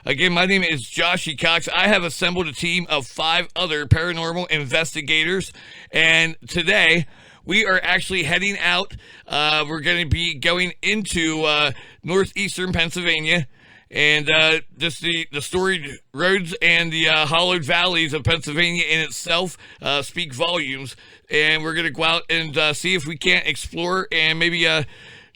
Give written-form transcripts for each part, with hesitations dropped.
Again, my name is Joshy Cox. I have assembled a team of 5 other paranormal investigators, and today we are actually heading out. We're going to be going into northeastern Pennsylvania, and just the storied roads and the hollowed valleys of Pennsylvania in itself speak volumes. And we're going to go out and see if we can't explore and maybe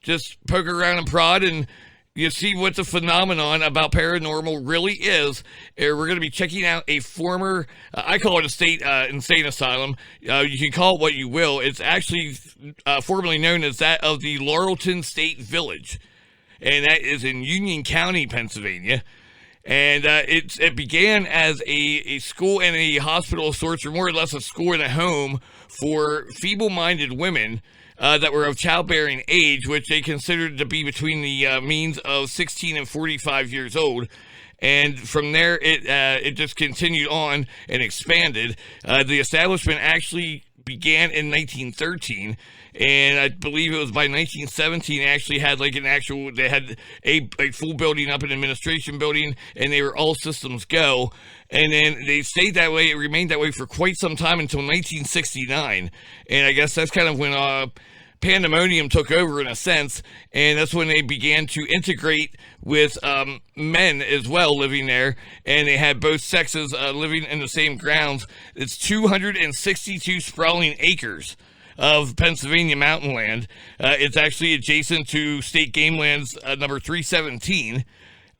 just poke around and prod and you see what the phenomenon about paranormal really is. We're going to be checking out a former, I call it a state insane asylum. You can call it what you will. It's actually formerly known as that of the Laurelton State Village. And that is in Union County, Pennsylvania. And it began as a school and a hospital of sorts, or more or less a school and a home for feeble-minded women that were of childbearing age, which they considered to be between the means of 16 and 45 years old. And from there, it just continued on and expanded. The establishment actually began in 1913, and I believe it was by 1917 they actually had they had a full building up, an administration building, and they were all systems go. And then they stayed that way, it remained that way for quite some time until 1969, and I guess that's kind of when pandemonium took over in a sense, and that's when they began to integrate with men as well living there, and they had both sexes living in the same grounds. It's 262 sprawling acres of Pennsylvania mountain land. It's actually adjacent to state game lands number 317,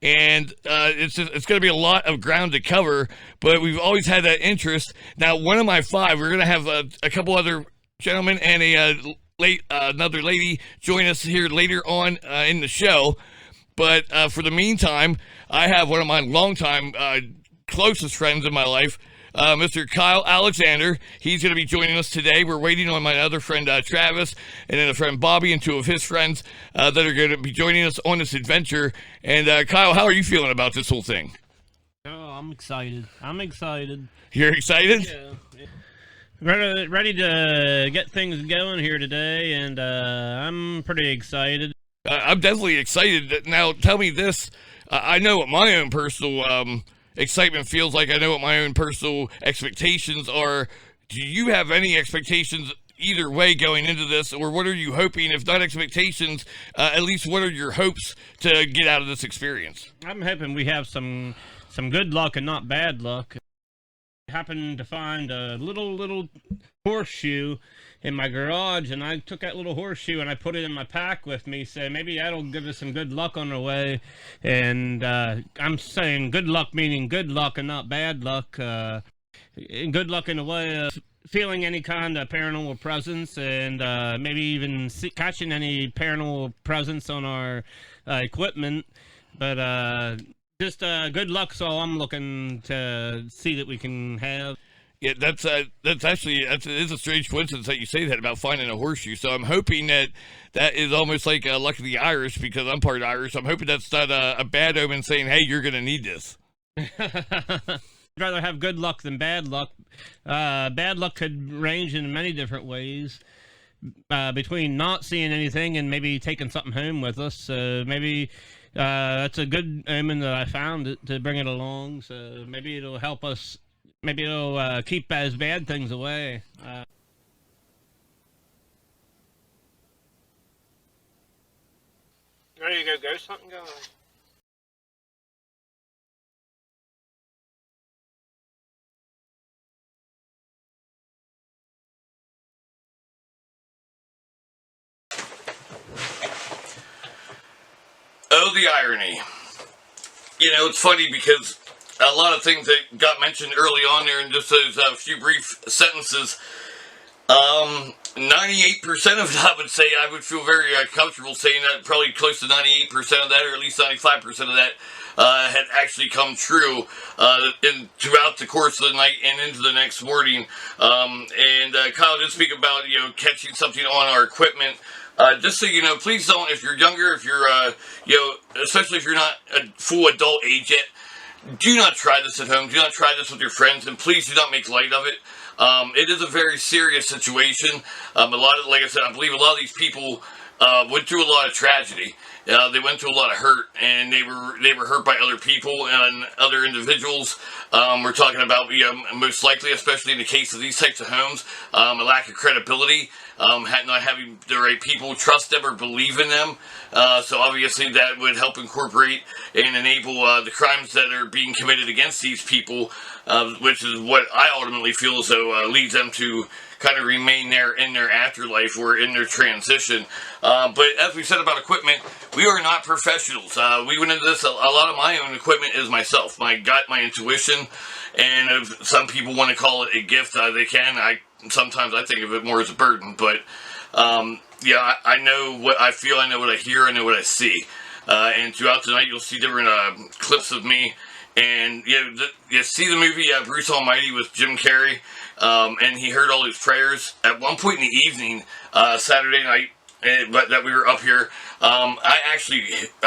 and it's going to be a lot of ground to cover, but we've always had that interest. Now, one of my 5, we're going to have a couple other gentlemen and another lady join us here later on in the show. But for the meantime, I have one of my longtime closest friends in my life, Mr. Kyle Alexander. He's going to be joining us today. We're waiting on my other friend Travis, and then a friend Bobby, and 2 of his friends that are going to be joining us on this adventure. And Kyle, how are you feeling about this whole thing? Oh, I'm excited. You're excited? Yeah. Ready to get things going here today, and I'm pretty excited. I'm definitely excited. Now, tell me this. I know what my own personal excitement feels like. I know what my own personal expectations are. Do you have any expectations either way going into this, or what are you hoping? If not expectations, at least what are your hopes to get out of this experience? I'm hoping we have some good luck and not bad luck. Happened to find a little horseshoe in my garage, and I took that little horseshoe and I put it in my pack with me, so maybe that'll give us some good luck on the way. And I'm saying good luck meaning good luck and not bad luck. Good luck in the way of feeling any kind of paranormal presence, and maybe even catching any paranormal presence on our equipment. But just good luck's all I'm looking to see that we can have. Yeah, that's actually, it is a strange coincidence that you say that about finding a horseshoe. So I'm hoping that is almost like luck of the Irish, because I'm part Irish. I'm hoping that's not a bad omen saying, hey, you're going to need this. I'd rather have good luck than bad luck. Bad luck could range in many different ways, between not seeing anything and maybe taking something home with us. Maybe that's a good omen that I found to bring it along. So maybe it'll help us. Maybe it'll keep those bad things away. Ready to go ghost hunting, guys? Oh, the irony. You know, it's funny because a lot of things that got mentioned early on there in just those few brief sentences, 98% of it, I would say, I would feel very comfortable saying that probably close to 98% of that, or at least 95% of that, had actually come true throughout the course of the night and into the next morning. And Kyle did speak about, catching something on our equipment. Just so you know, please don't, if you're younger, if you're, especially if you're not a full adult age yet, do not try this at home. Do not try this with your friends, and please do not make light of it. It is a very serious situation. Like I said, I believe a lot of these people went through a lot of tragedy. They went through a lot of hurt, and they were hurt by other people and other individuals. We're talking about, most likely, especially in the case of these types of homes, a lack of credibility, not having the right people trust them or believe in them. So obviously that would help incorporate and enable the crimes that are being committed against these people, which is what I ultimately feel as though leads them to kind of remain there in their afterlife or in their transition. But as we said about equipment, we are not professionals. We went into this, a lot of my own equipment is myself, my gut, my intuition, and if some people want to call it a gift, they can. Sometimes I think of it more as a burden, but I know what I feel, I know what I hear, I know what I see. And throughout the night, you'll see different clips of me. And you see the movie Bruce Almighty with Jim Carrey, and he heard all his prayers. At one point in the evening, Saturday night, that we were up here, I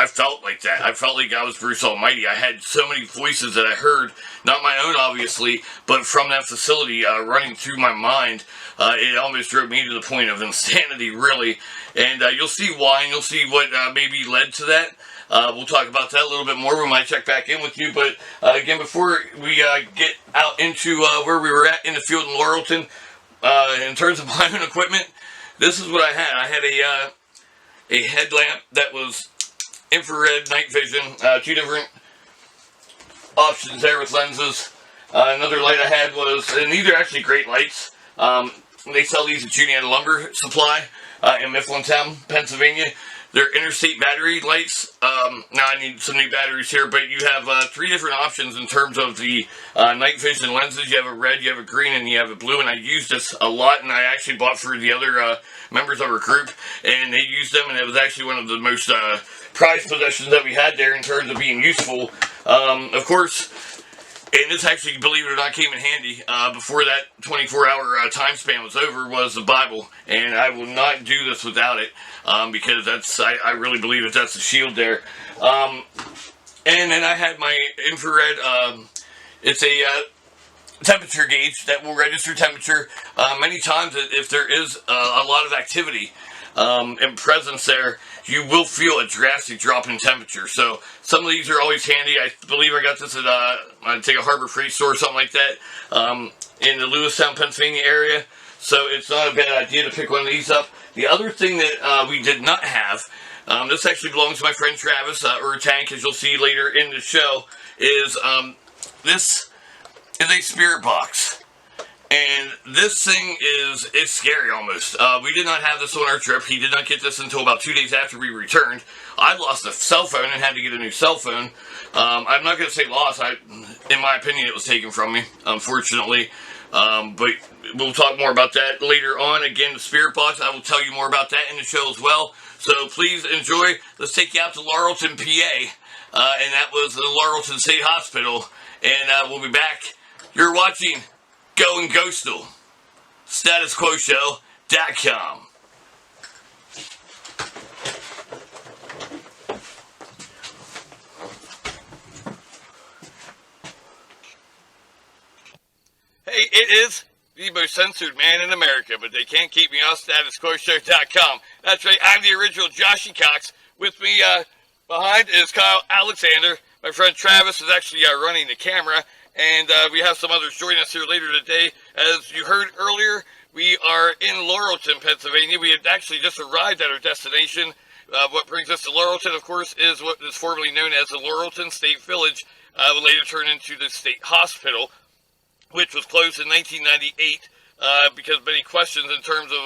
felt like that. I felt like I was Bruce Almighty. I had so many voices that I heard, not my own obviously, but from that facility running through my mind. It almost drove me to the point of insanity, really. And you'll see why, and you'll see what maybe led to that. We'll talk about that a little bit more. We might check back in with you. But again, before we get out into where we were at in the field in Laurelton, in terms of my own equipment, this is what I had. I had a headlamp that was infrared night vision, two different options there with lenses. Another light I had was, and these are actually great lights. They sell these at Juniata Lumber Supply in Mifflintown, Pennsylvania. They're interstate battery lights. Now I need some new batteries here, but you have three different options in terms of the night vision lenses. You have a red, you have a green, and you have a blue, and I use this a lot, and I actually bought for the other members of our group, and they used them, and it was actually one of the most prized possessions that we had there in terms of being useful. Of course, and this actually, believe it or not, came in handy before that 24-hour time span was over, was the Bible. And I will not do this without it because I really believe that that's the shield there. And then I had my infrared, it's a temperature gauge that will register temperature. Many times if there is a lot of activity and presence there, you will feel a drastic drop in temperature. So some of these are always handy. I believe I got this at I think a Harbor Freight store or something like that in the Lewistown, Pennsylvania area. So it's not a bad idea to pick one of these up. The other thing that we did not have, this actually belongs to my friend Travis, or Tank, as you'll see later in the show, is this is a spirit box. And this thing it's scary almost. We did not have this on our trip. He did not get this until about 2 days after we returned. I lost a cell phone and had to get a new cell phone. I'm not going to say lost. In my opinion, it was taken from me, unfortunately. But we'll talk more about that later on. Again, the spirit box, I will tell you more about that in the show as well. So please enjoy. Let's take you out to Laurelton, PA. And that was the Laurelton State Hospital. And we'll be back. You're watching Goin Ghostal, StatusQuoShow.com. Hey, it is the most censored man in America, but they can't keep me off StatusQuoShow.com. That's right, I'm the original Joshy Cox. With me behind is Kyle Alexander. My friend Travis is actually running the camera. And we have some others joining us here later today. As you heard earlier, we are in Laurelton, Pennsylvania. We had actually just arrived at our destination. What brings us to Laurelton, of course, is what is formerly known as the Laurelton State Village, later turned into the State Hospital, which was closed in 1998 because of many questions in terms of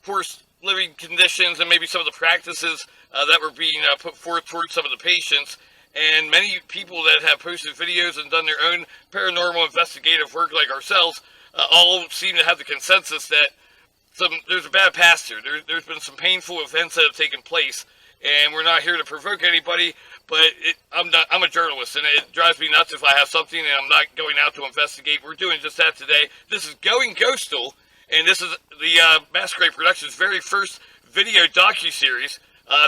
poor living conditions and maybe some of the practices that were being put forth towards some of the patients. And many people that have posted videos and done their own paranormal investigative work like ourselves all seem to have the consensus that there's a bad past here. There's been some painful events that have taken place, and we're not here to provoke anybody, but I'm a journalist, and it drives me nuts if I have something and I'm not going out to investigate. We're doing just that today. This is Goin Ghostal, and this is the Masquerade Productions' very first video docuseries.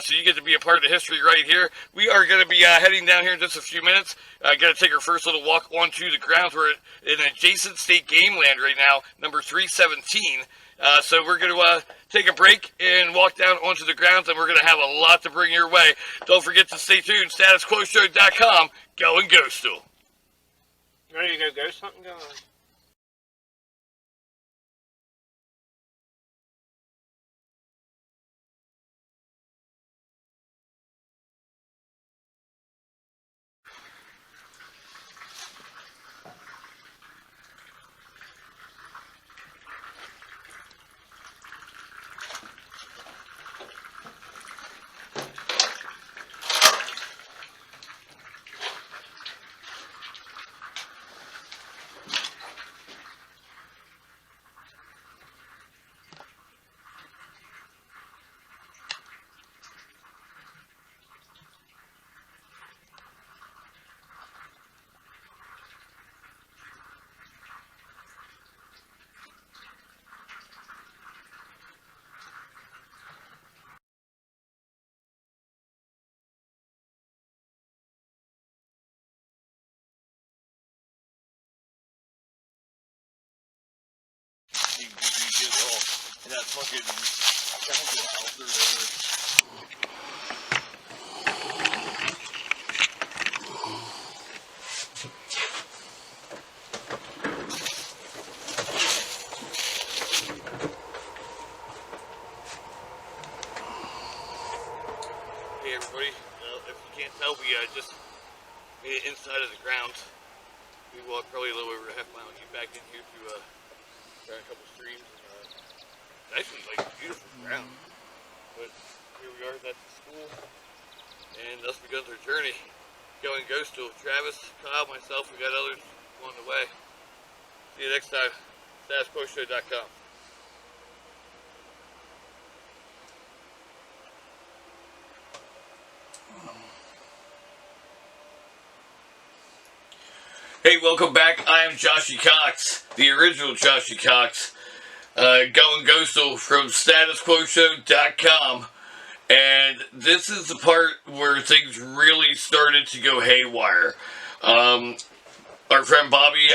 So you get to be a part of the history right here. We are going to be heading down here in just a few minutes. Going to take our first little walk onto the grounds. We're in adjacent state game land right now, number 317. So we're going to take a break and walk down onto the grounds, and we're going to have a lot to bring your way. Don't forget to stay tuned. StatusQuoShow.com. Goin Ghostal. Ready to go ghost hunting, guys? And that fucking fountain out there. Hey everybody, if you can't tell, we just made it inside of the ground. We walked probably a little over a half mile and get back in here to grab a couple streams. And, actually, like, beautiful ground. But here we are, that's the school. And thus begins our journey. Goin Ghostal. Travis, Kyle, myself, we got others along the way. See you next time. StatusQuoShow.com. Hey, welcome back. I am Joshy Cox, the original Joshy Cox. Goin Ghostal from StatusQuoShow.com. And this is the part where things really started to go haywire. Our friend Bobby,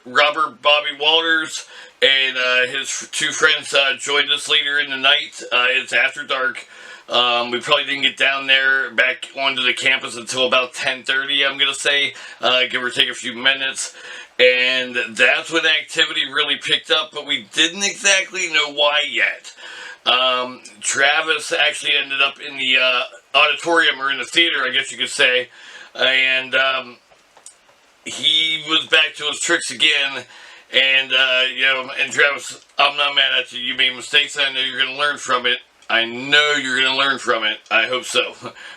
Robert Bobby Walters, and his two friends joined us later in the night. It's after dark. We probably didn't get down there back onto the campus until about 10:30, I'm going to say, give or take a few minutes. And that's when activity really picked up, but we didn't exactly know why yet. Travis actually ended up in the auditorium, or in the theater, I guess you could say, and he was back to his tricks again. And, and Travis, I'm not mad at you. You made mistakes, and I know you're going to learn from it. I know you're going to learn from it. I hope so.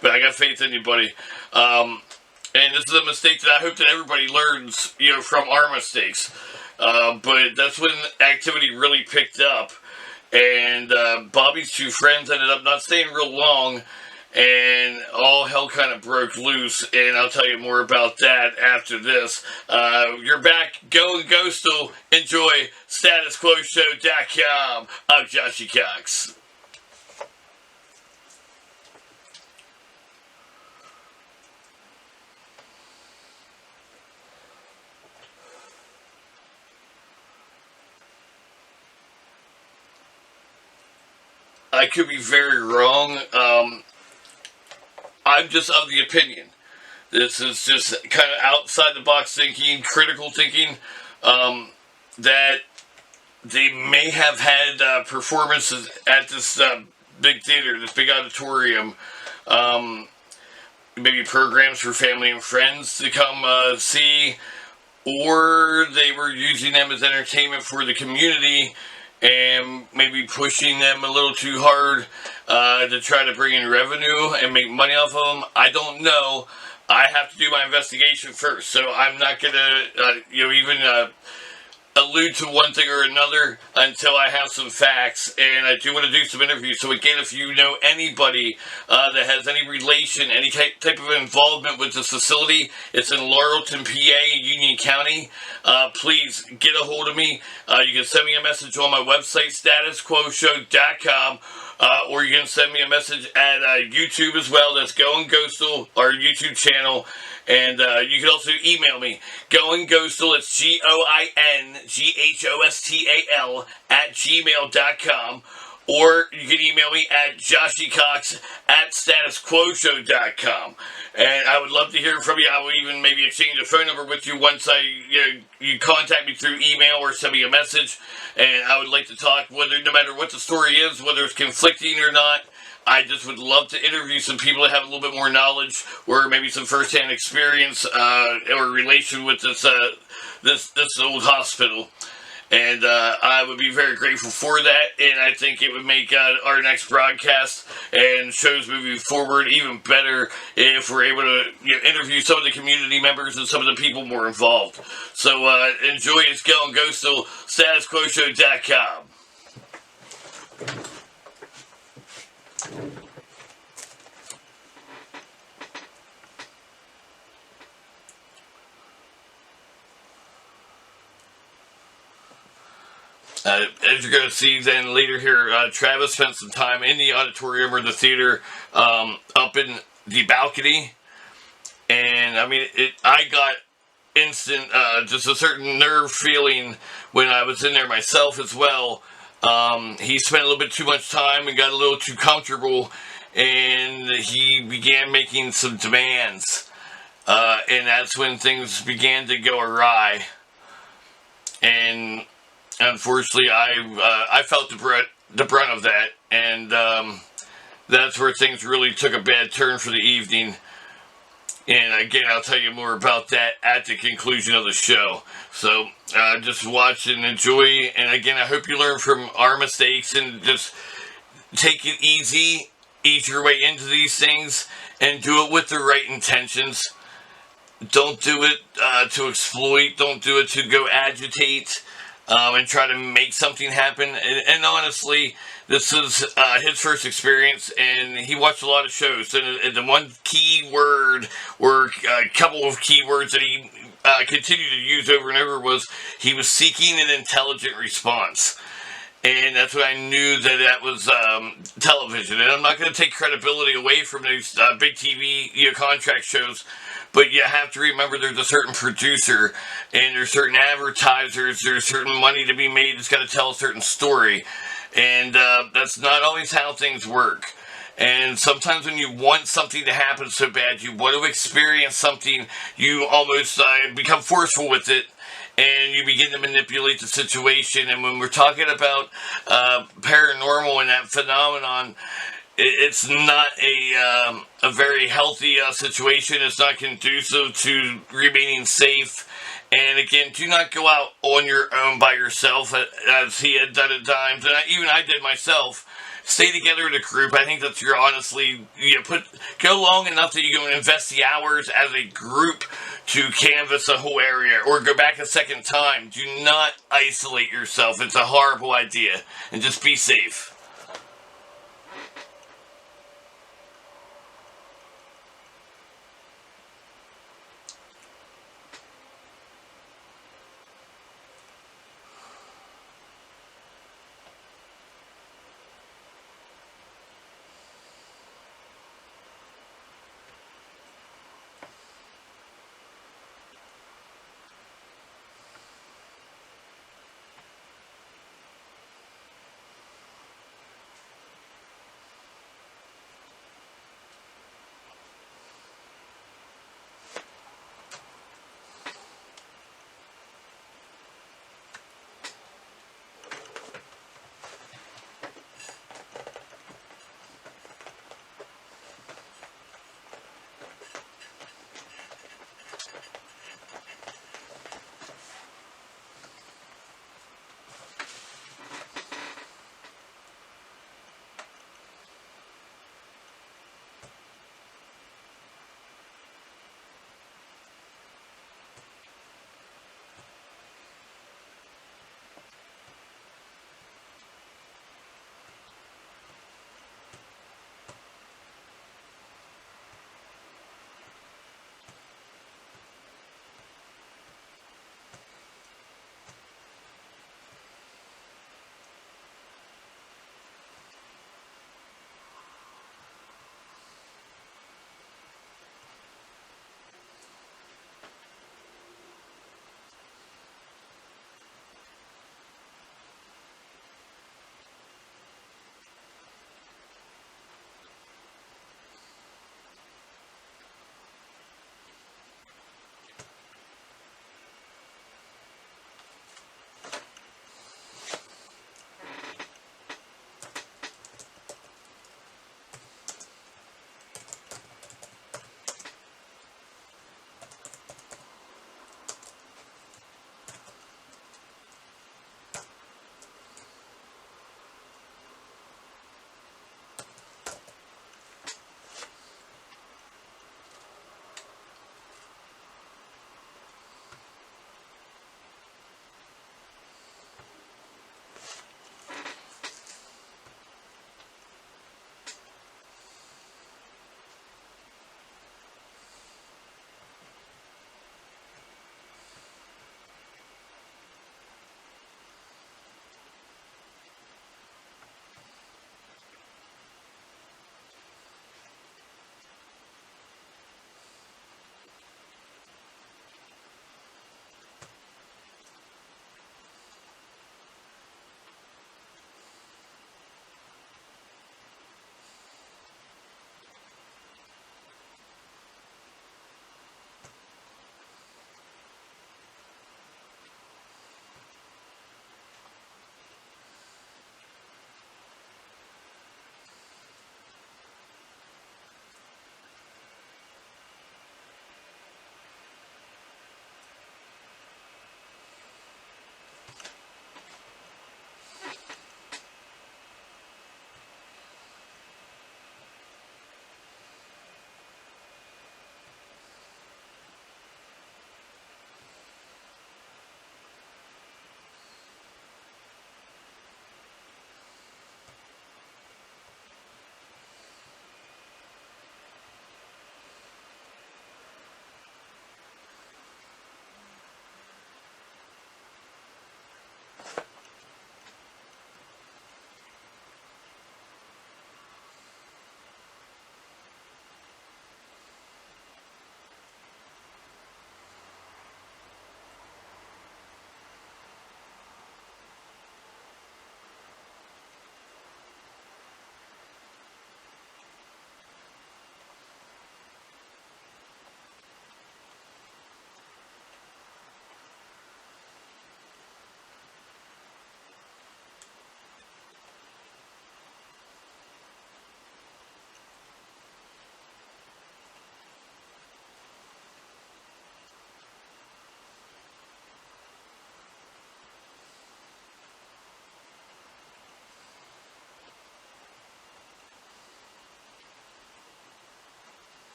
But I got faith in you, buddy. And this is a mistake that I hope that everybody learns, from our mistakes. But that's when activity really picked up. And Bobby's two friends ended up not staying real long. And all hell kind of broke loose. And I'll tell you more about that after this. You're back. Goin Ghostal. Enjoy. StatusQuoShow.com. I'm Joshy Cox. I could be very wrong. I'm just of the opinion. This is just kind of outside the box thinking, critical thinking, that they may have had performances at this big theater, this big auditorium, maybe programs for family and friends to come see, or they were using them as entertainment for the community and maybe pushing them a little too hard to try to bring in revenue and make money off of them. I don't know. I have to do my investigation first, so I'm not going to, even allude to one thing or another until I have some facts. And I do want to do some interviews. So again, if you know anybody that has any relation, any type of involvement with this facility, it's in Laurelton, PA, Union County. Please get a hold of me. You can send me a message on my website, StatusQuoShow.com, or you can send me a message at YouTube as well. That's Goin Ghostal, our YouTube channel. And you can also email me, Goin Ghostal, it's GOINGHOSTAL @gmail.com. Or you can email me at joshycox @statusquoshow.com. And I would love to hear from you. I will even maybe exchange a phone number with you once you contact me through email or send me a message. And I would like to talk, no matter what the story is, whether it's conflicting or not. I just would love to interview some people that have a little bit more knowledge or maybe some firsthand experience or relation with this old hospital. And I would be very grateful for that, and I think it would make our next broadcast and shows moving forward even better if we're able to interview some of the community members and some of the people more involved. So enjoy. It's Goin Ghostal, StatusQuoShow.com. As you're going to see then later here, Travis spent some time in the auditorium or the theater up in the balcony. And, I mean, I got instant, just a certain nerve feeling when I was in there myself as well. He spent a little bit too much time and got a little too comfortable. And he began making some demands. And that's when things began to go awry. And unfortunately, I felt the brunt of that, and that's where things really took a bad turn for the evening. And again, I'll tell you more about that at the conclusion of the show. So just watch and enjoy. And again, I hope you learn from our mistakes and just take it easy, ease your way into these things, and do it with the right intentions. Don't do it to exploit. Don't do it to go agitate. And try to make something happen. And honestly, this is his first experience, and he watched a lot of shows. And the one key word, or a couple of key words that he continued to use over and over was he was seeking an intelligent response. And that's when I knew that was television. And I'm not going to take credibility away from those big TV contract shows. But you have to remember there's a certain producer, and there's certain advertisers, there's certain money to be made that's got to tell a certain story. And that's not always how things work. And sometimes when you want something to happen so bad, you want to experience something, you almost become forceful with it, and you begin to manipulate the situation. And when we're talking about paranormal and that phenomenon, it's not a very healthy situation. It's not conducive to remaining safe. And again, do not go out on your own by yourself, as he had done at times, and even I did myself. Stay together in a group. I think that you're honestly, go long enough that you can invest the hours as a group to canvass a whole area, or go back a second time. Do not isolate yourself. It's a horrible idea, and just be safe.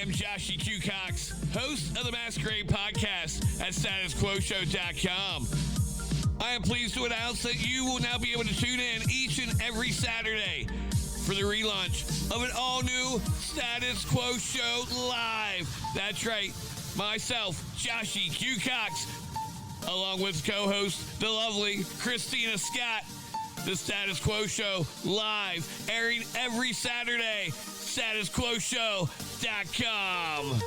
am Joshy Q. Cox, host of the Masquerade Podcast at StatusQuoShow.com. I am pleased to announce that you will now be able to tune in each and every Saturday for the relaunch of an all-new Status Quo Show Live. That's right, myself, Joshy Q. Cox, along with co-host, the lovely Christina Scott. The Status Quo Show Live, airing every Saturday. StatusQuoShow.com.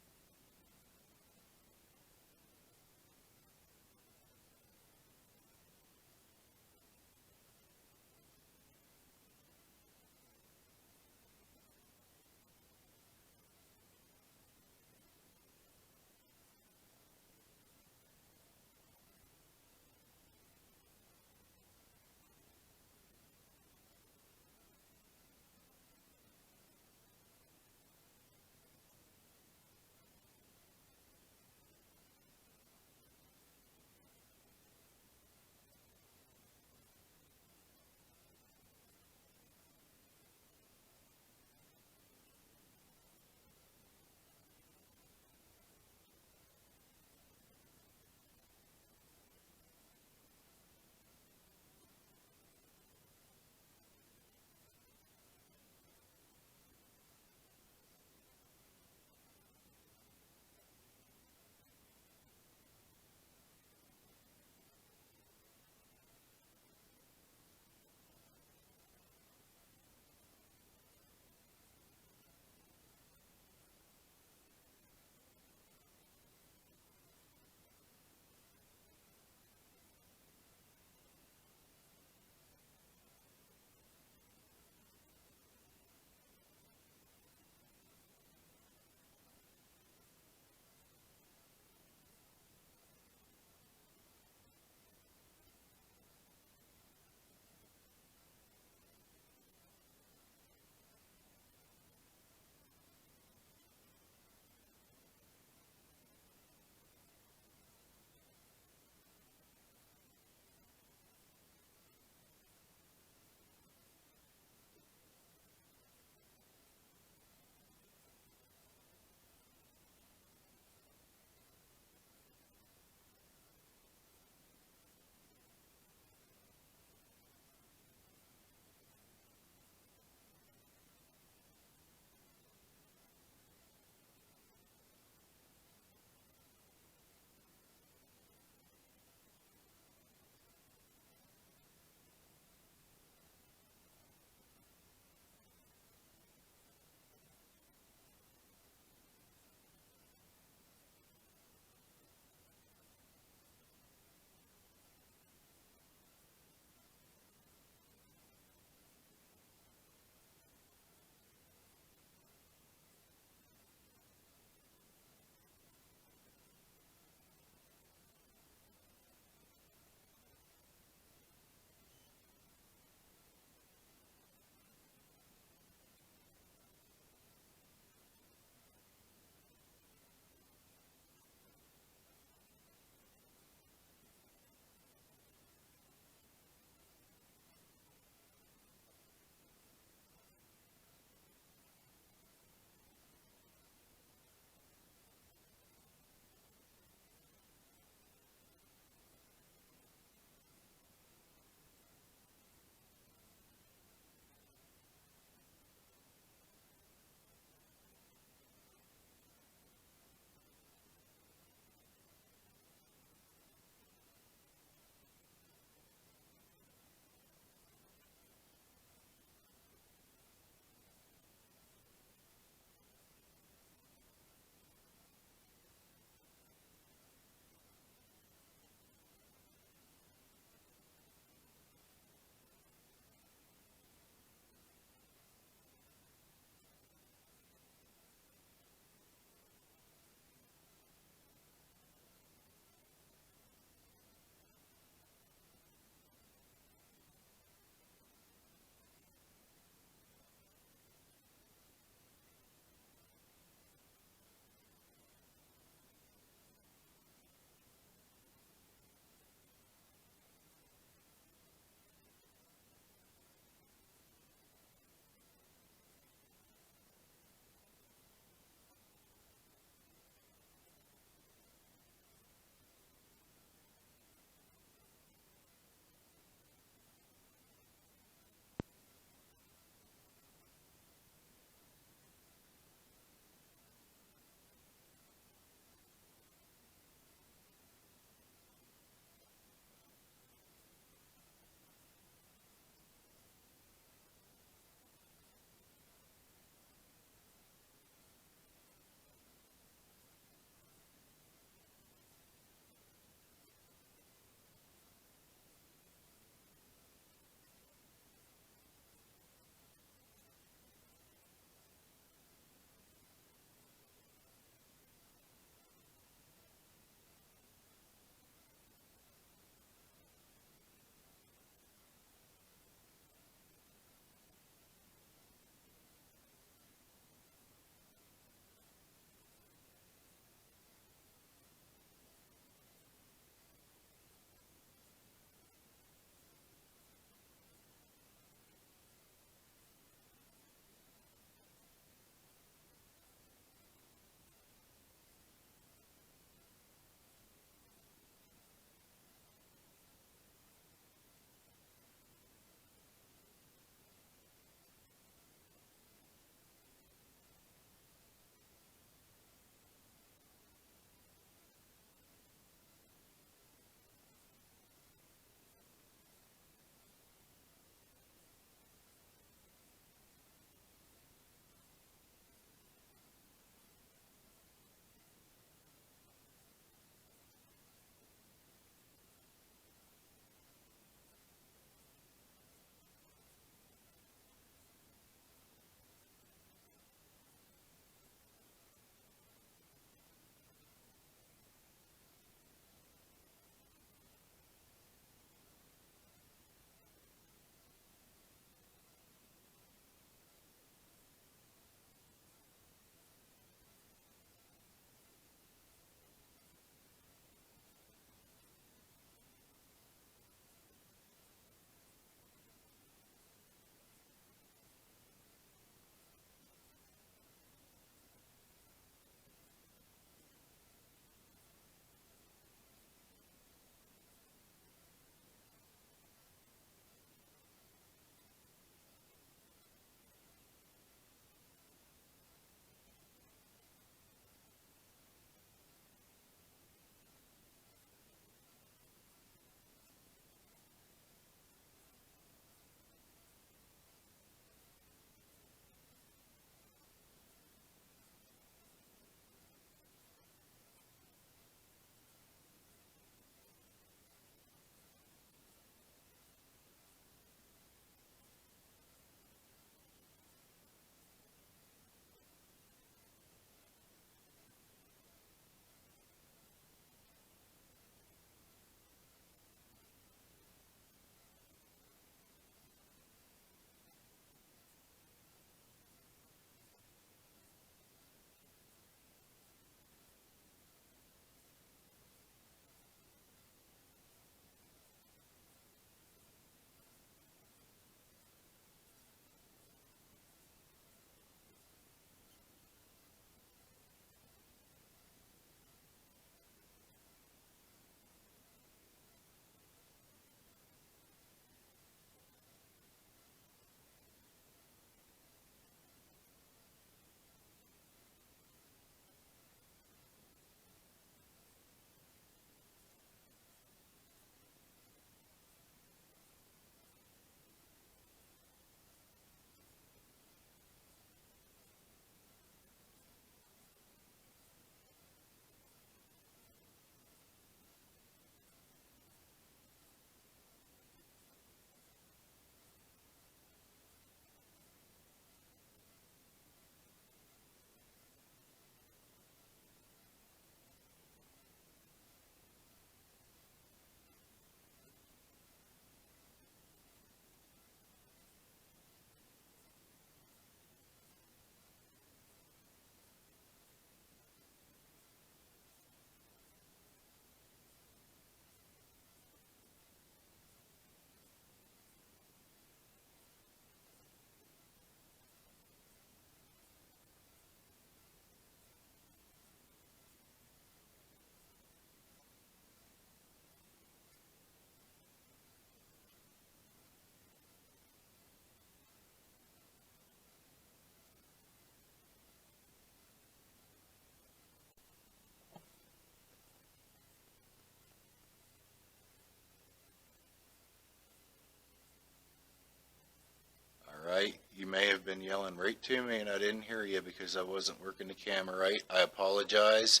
yelling right to me and I didn't hear you because I wasn't working the camera right. I apologize.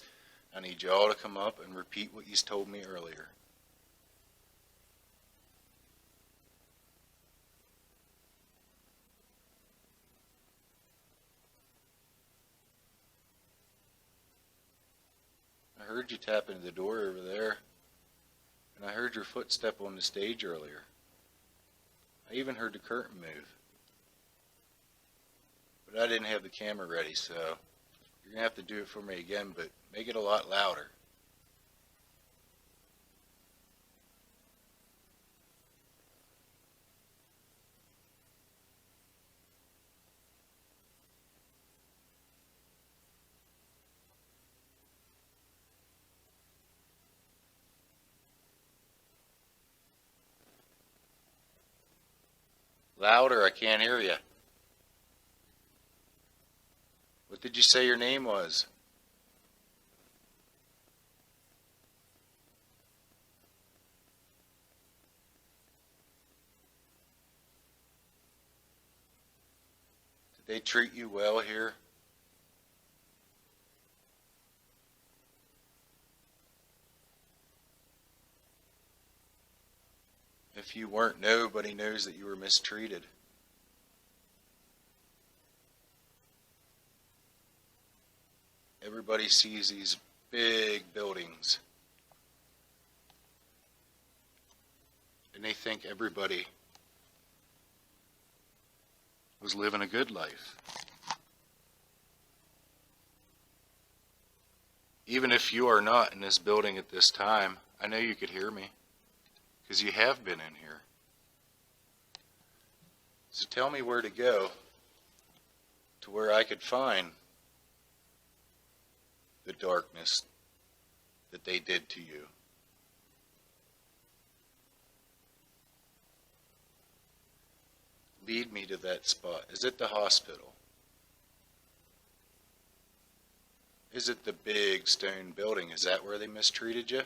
I need y'all to come up and repeat what you told me earlier. I heard you tap into the door over there, and I heard your footstep on the stage earlier. I even heard the curtain move. But I didn't have the camera ready, so you're going to have to do it for me again, but make it a lot louder. Louder, I can't hear you. What did you say your name was? Did they treat you well here? If you weren't, nobody knows that you were mistreated. Everybody sees these big buildings, and they think everybody was living a good life. Even if you are not in this building at this time, I know you could hear me, because you have been in here. So tell me where to go to where I could find the darkness that they did to you. Lead me to that spot. Is it the hospital? Is it the big stone building? Is that where they mistreated you?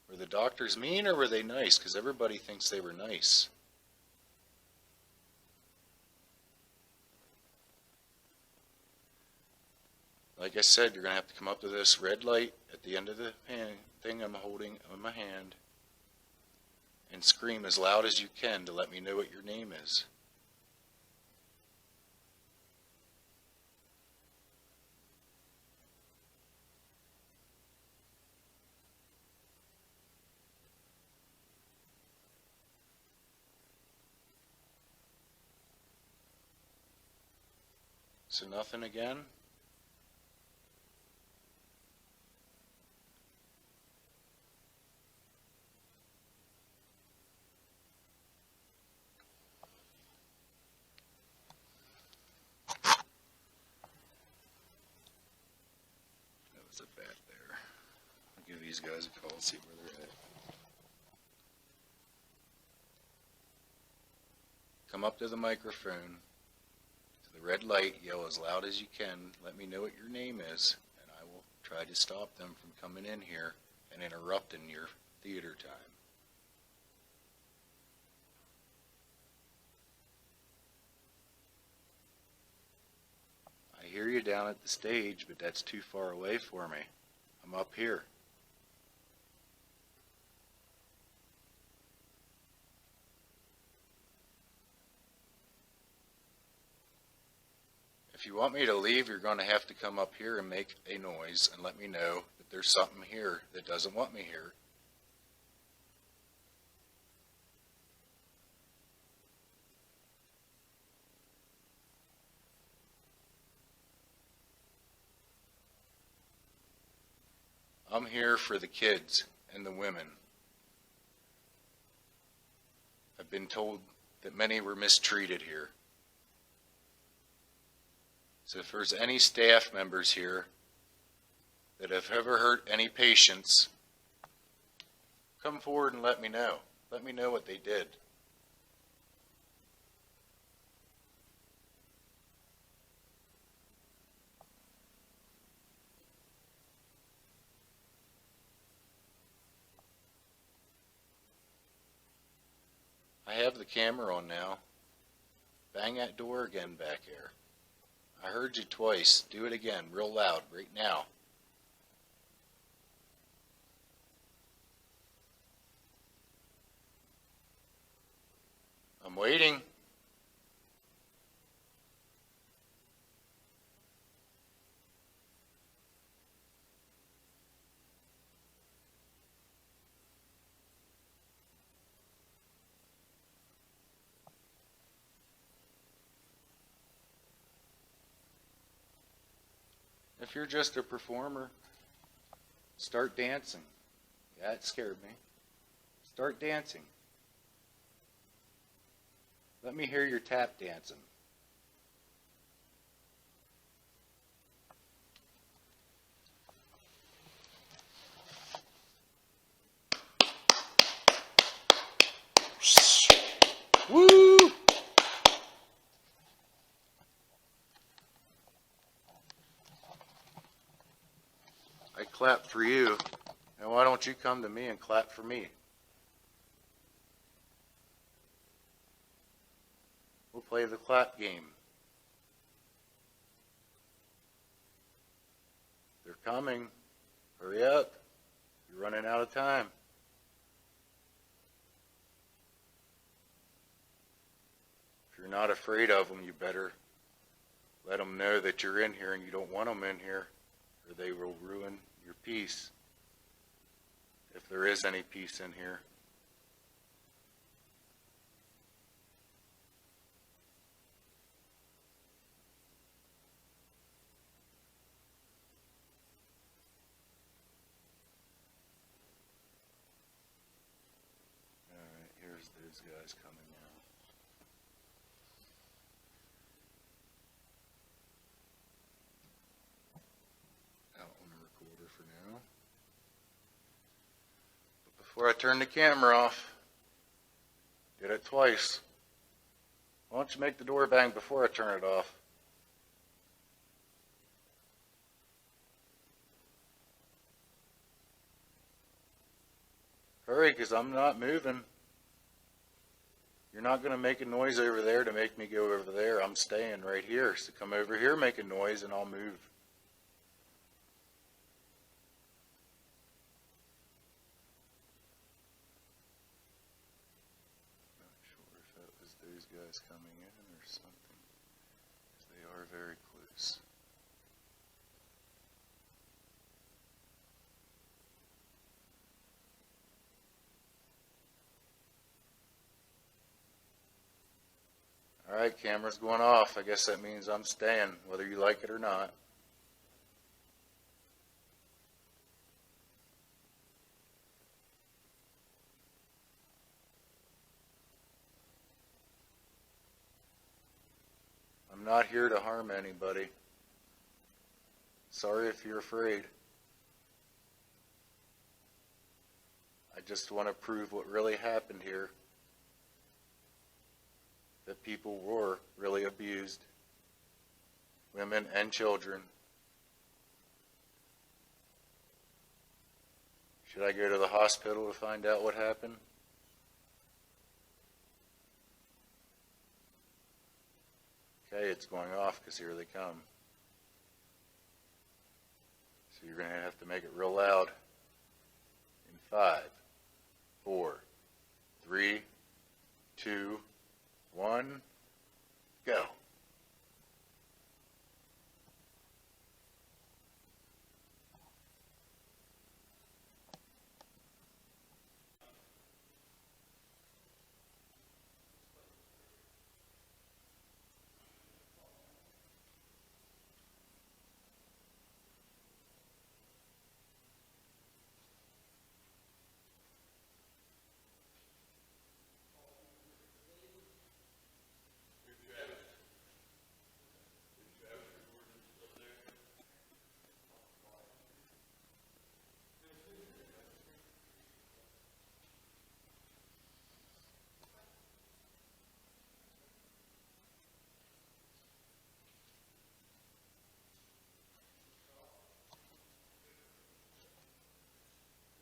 Were the doctors mean or were they nice? Because everybody thinks they were nice. Like I said, you're going to have to come up to this red light at the end of the thing I'm holding on my hand and scream as loud as you can to let me know what your name is. So nothing again? That was a bat there. I'll give these guys a call and see where they're at. Come up to the microphone, to the red light, yell as loud as you can, let me know what your name is, and I will try to stop them from coming in here and interrupting your theater time. I hear you down at the stage, but that's too far away for me. I'm up here. If you want me to leave, you're going to have to come up here and make a noise and let me know that there's something here that doesn't want me here. I'm here for the kids and the women. I've been told that many were mistreated here. So if there's any staff members here that have ever hurt any patients, come forward and let me know. Let me know what they did. I have the camera on now. Bang that door again back here. I heard you twice. Do it again, real loud, right now. I'm waiting. If you're just a performer, start dancing. Yeah, it scared me. Start dancing. Let me hear your tap dancing. Woo! I clap for you. Now why don't you come to me and clap for me? We'll play the clap game. They're coming. Hurry up. You're running out of time. If you're not afraid of them, you better let them know that you're in here and you don't want them in here, or they will ruin your peace, if there is any peace in here. Alright, here's those guys coming now. Out on the recorder for now. But before I turn the camera off, did it twice. Why don't you make the door bang before I turn it off? Hurry, because I'm not moving. You're not going to make a noise over there to make me go over there. I'm staying right here. So come over here, make a noise, and I'll move. Not sure if that was those guys coming in or something, because they are very close. Alright, camera's going off. I guess that means I'm staying, whether you like it or not. I'm not here to harm anybody. Sorry if you're afraid. I just want to prove what really happened here. That people were really abused, women and children. Should I go to the hospital to find out what happened? Okay, it's going off because here they come. So you're going to have to make it real loud. In 5, 4, 3, 2, 1, go.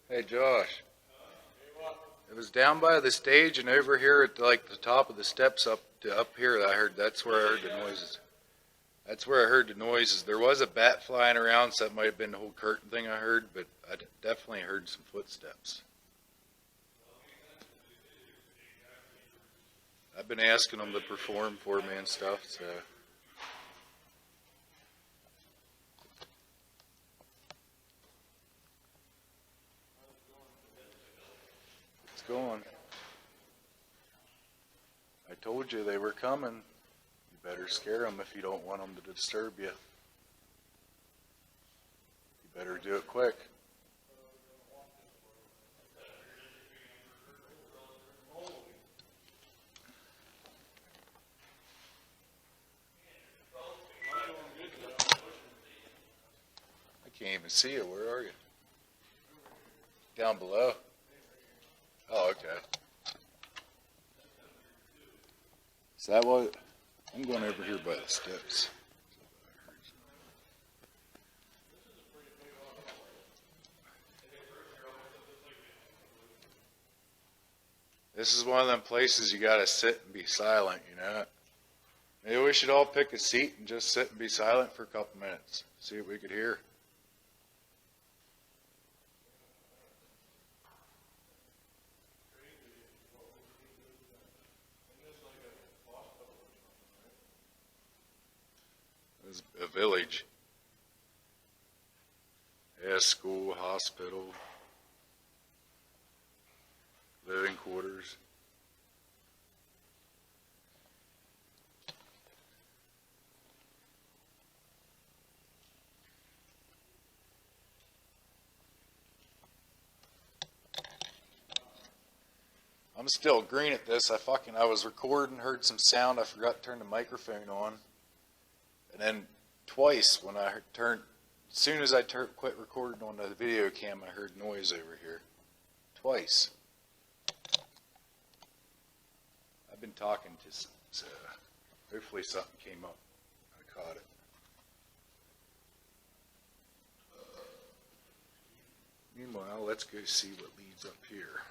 Hey Josh, It was down by the stage and over here at like the top of the steps up here. I heard that's where I heard the noises. That's where I heard the noises. There was a bat flying around, so that might have been the whole curtain thing I heard, but I definitely heard some footsteps. I've been asking them to perform for me and stuff, so. It's going. I told you they were coming. You better scare them if you don't want them to disturb you. You better do it quick. I can't even see you. Where are you? Down below? Oh, okay. Is that what? I'm going over here by the steps. This is one of them places you gotta sit and be silent, you know? Maybe we should all pick a seat and just sit and be silent for a couple minutes. See what we could hear. This is a village. Yeah, school, hospital, living quarters. I'm still green at this. I was recording, heard some sound. I forgot to turn the microphone on. And then twice when I as soon as I quit recording on the video cam, I heard noise over here. Twice. I've been talking to some, so hopefully something came up. I caught it. Meanwhile, let's go see what leads up here.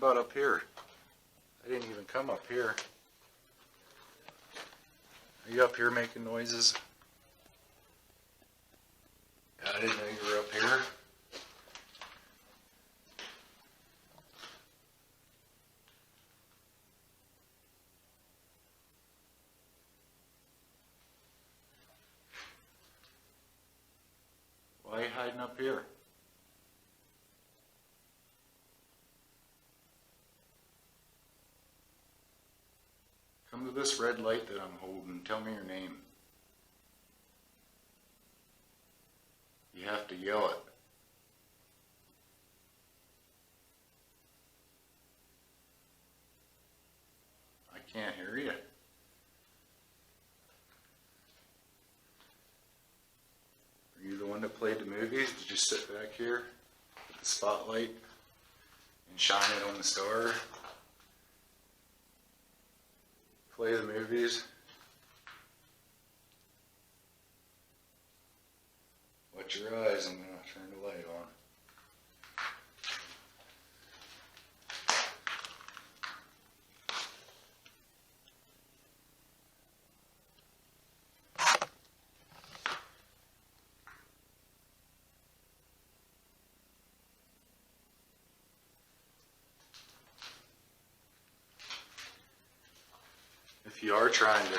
How about up here? I didn't even come up here. Are you up here making noises? I didn't know you were up here. Why are you hiding up here? Come to this red light that I'm holding. Tell me your name. You have to yell it. I can't hear you. Are you the one that played the movies? Did you sit back here with the spotlight and shine it on the star? Play the movies. Watch your eyes, I'm going to turn the light on. If you are trying to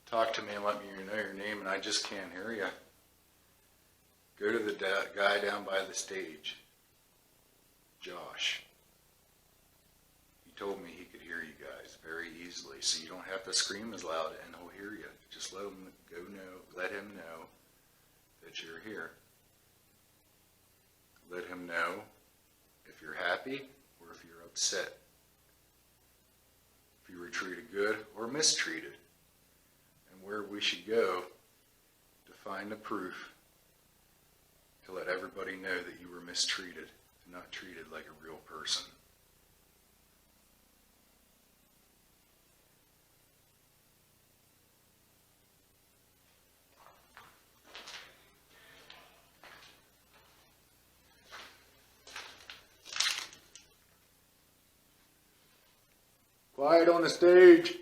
talk to me and let me know your name and I just can't hear you, go to the guy down by the stage, Josh. He told me he could hear you guys very easily, so you don't have to scream as loud and he'll hear you. Just let him know that you're here. Let him know you're happy or if you're upset, if you were treated good or mistreated, and where we should go to find the proof to let everybody know that you were mistreated and not treated like a real person. Quiet on the stage.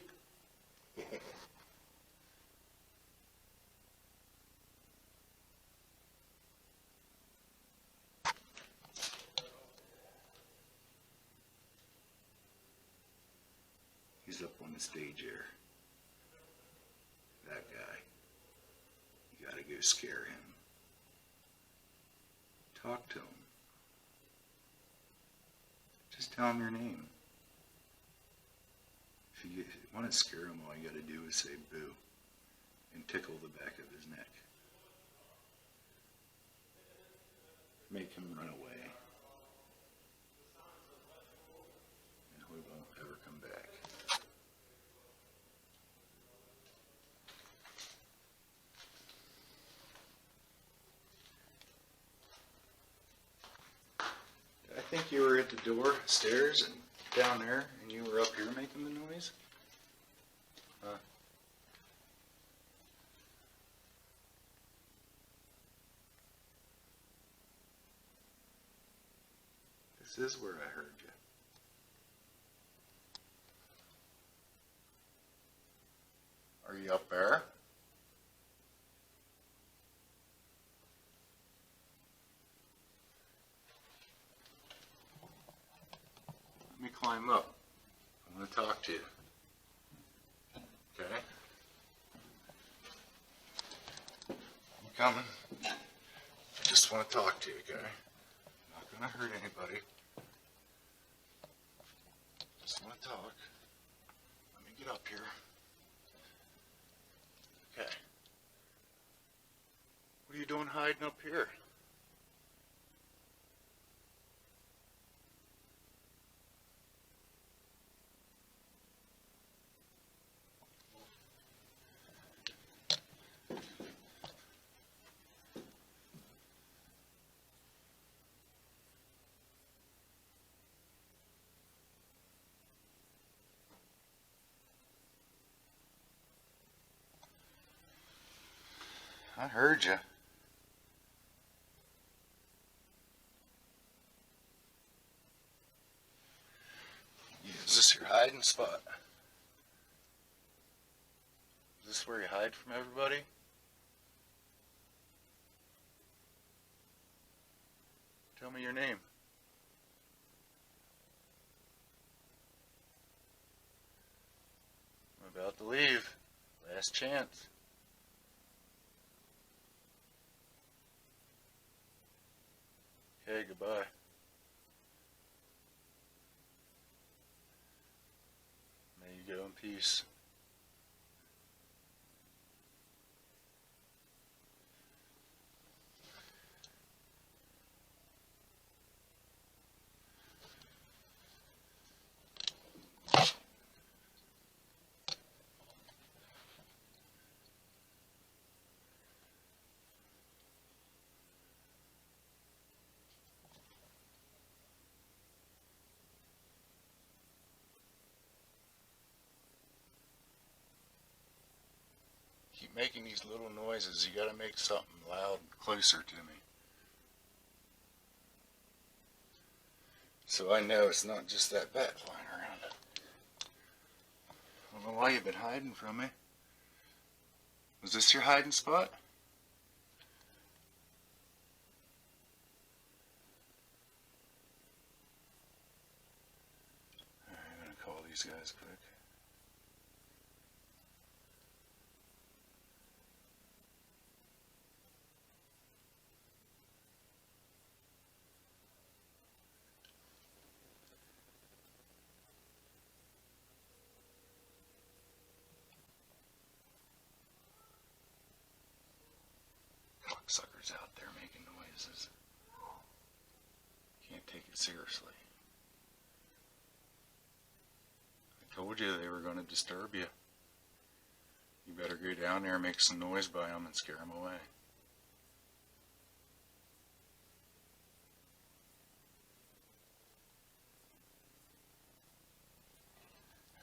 He's up on the stage here. That guy. You gotta go scare him. Talk to him. Just tell him your name. If you want to scare him, all you gotta do is say boo and tickle the back of his neck. Make him run away. And he won't ever come back. I think you were at the door, stairs, and down there, and you were up here making the noise? Huh? This is where I heard you. Are you up there? Let me climb up. I want to talk to you. Okay? I'm coming. I just want to talk to you, okay? I'm not going to hurt anybody. Just want to talk. Let me get up here. Okay. What are you doing hiding up here? I heard you. Is this your hiding spot? Is this where you hide from everybody? Tell me your name. I'm about to leave. Last chance. Okay, goodbye. May you go in peace. Keep making these little noises. You gotta make something loud closer to me. So I know it's not just that bat flying around. I don't know why you've been hiding from me. Was this your hiding spot? Alright, I'm gonna call these guys quick. Suckers out there making noises. Can't take it seriously. I told you they were going to disturb you. You better go down there and make some noise by them and scare them away.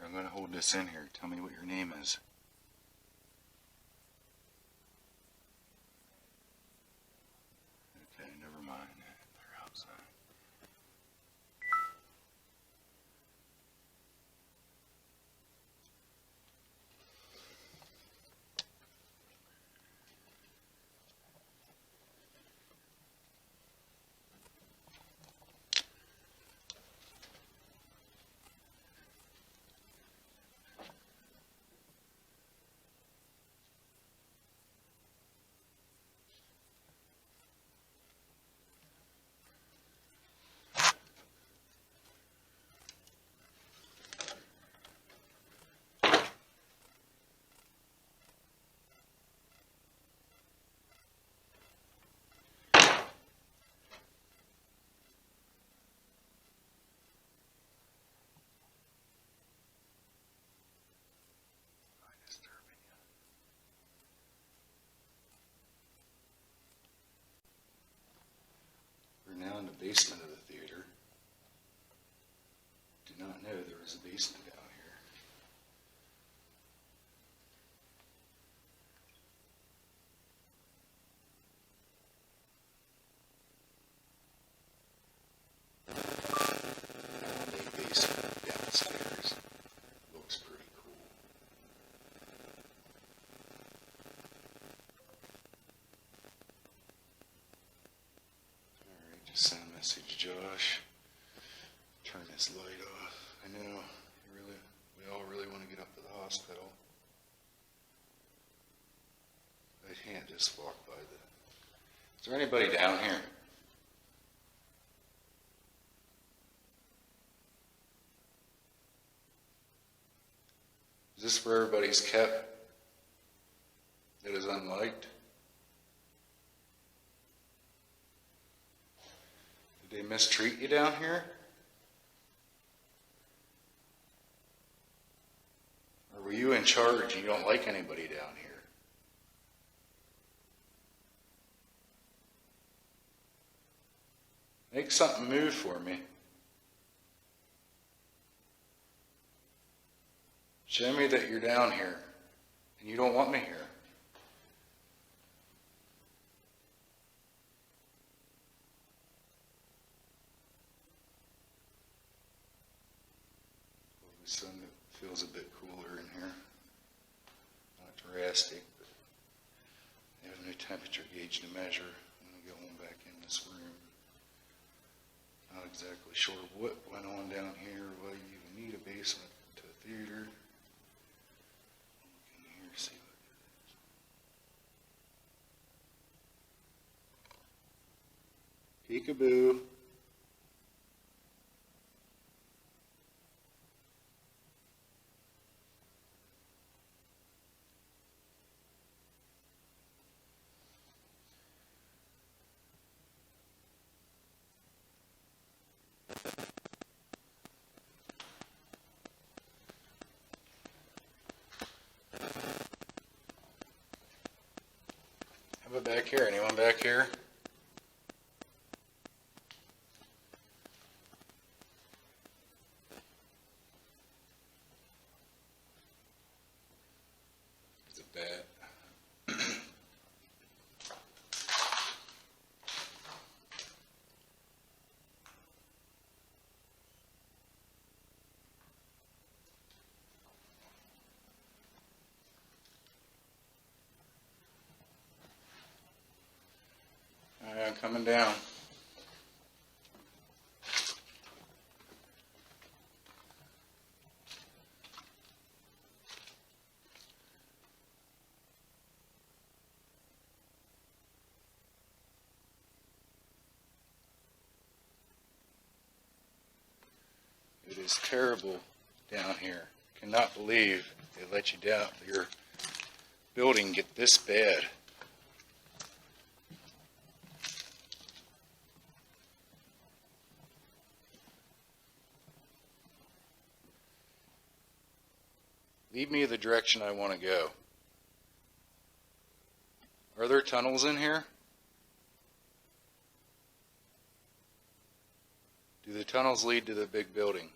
I'm going to hold this in here. Tell me what your name is. Okay, never mind. They're outside. We're now in the basement of the theater. Did not know there was a basement down here. Big basement downstairs. Looks pretty cool. Alright, just send a message to Josh. Turn this light off. I know, we all really want to get up to the hospital. I can't just walk by the... Is there anybody down here? Is this where everybody's kept that is unliked? Did they mistreat you down here? Or were you in charge and you don't like anybody down here? Make something move for me. Show me that you're down here and you don't want me here. The sun feels a bit cooler in here. Not drastic, but I have no temperature gauge to measure. I'm going to go on back in this room. Not exactly sure what went on down here, why you even need a basement to a theater. Look in here, see what it is. Peekaboo. How about back here? Anyone back here? There's a bat. Alright, I'm coming down. It is terrible down here. I cannot believe they let you down, your building get this bad. Lead me the direction I want to go. Are there tunnels in here? Do the tunnels lead to the big building?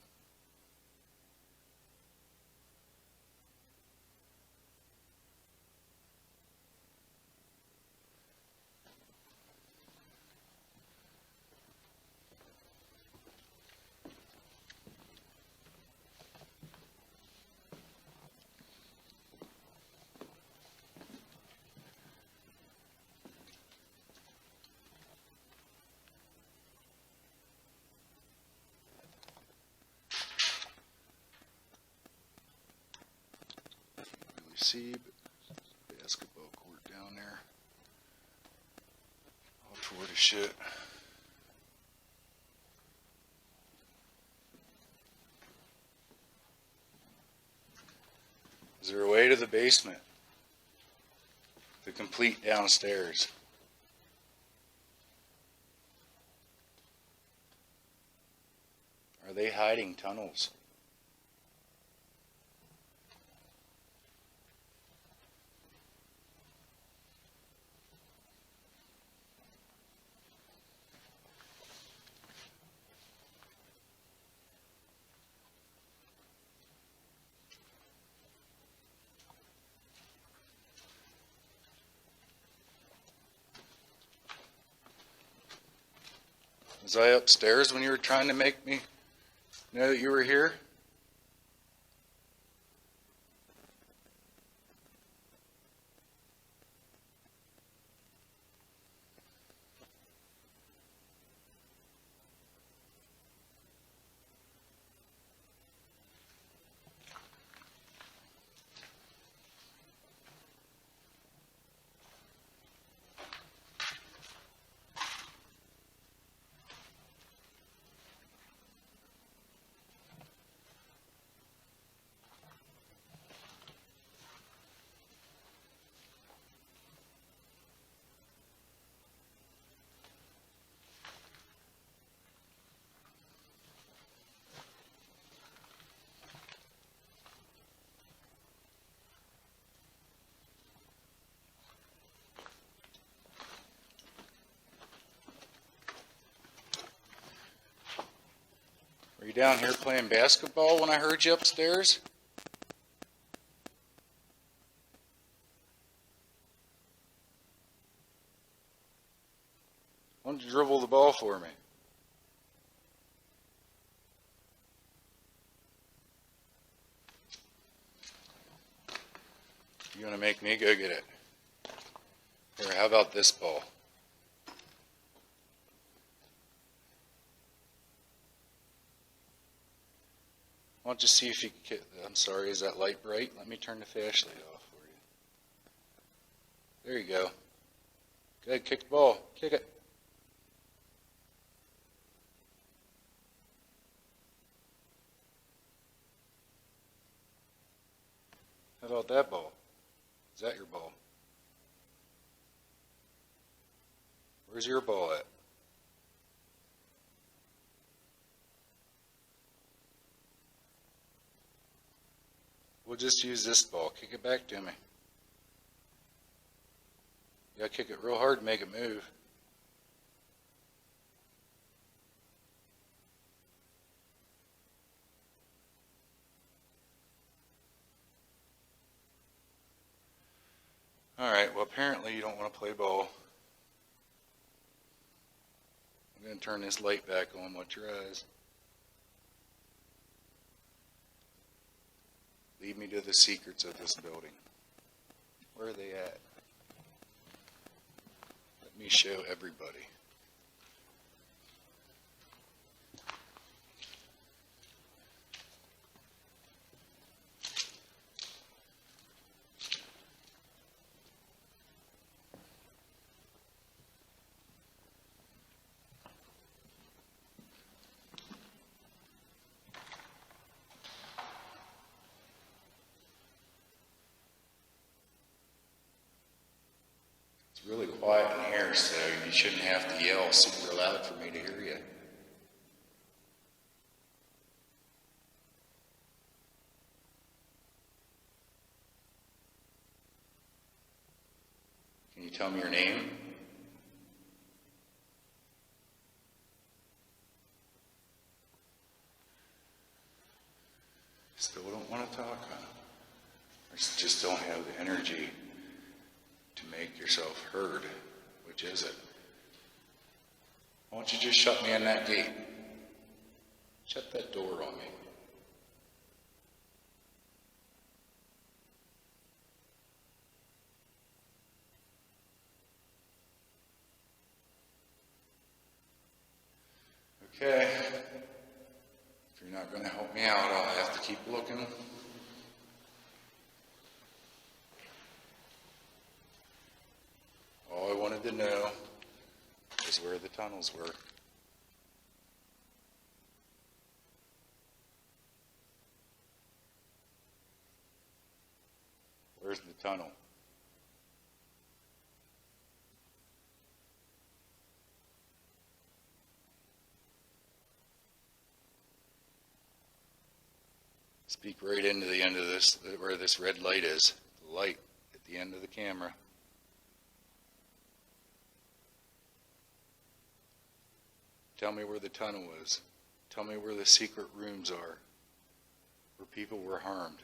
See, basketball court down there. All toward the shit. Is there a way to the basement? The complete downstairs. Are they hiding tunnels? Was I upstairs when you were trying to make me know that you were here? Were you down here playing basketball when I heard you upstairs? Why don't you dribble the ball for me? You want to make me go get it? Here, how about this ball? Why don't you see if you can get, I'm sorry, is that light bright? Let me turn the flashlight off for you. There you go. Go ahead, kick the ball. Kick it. How about that ball? Is that your ball? Where's your ball at? We'll just use this ball. Kick it back to me. You gotta kick it real hard to make it move. Alright, well apparently you don't want to play ball. I'm going to turn this light back on. Watch your eyes. Lead me to the secrets of this building. Where are they at? Let me show everybody. It's really quiet in here, so you shouldn't have to yell super loud for me to hear you. tell me your name? Still don't want to talk, huh? Or just don't have the energy to make yourself heard. Which is it? Why don't you just shut me in that gate? Shut that door on me. Okay. If you're not going to help me out, I'll have to keep looking. All I wanted to know is where the tunnels were. Where's the tunnel? Speak right into the end of this, where this red light is. The light at the end of the camera. Tell me where the tunnel is. Tell me where the secret rooms are, where people were harmed.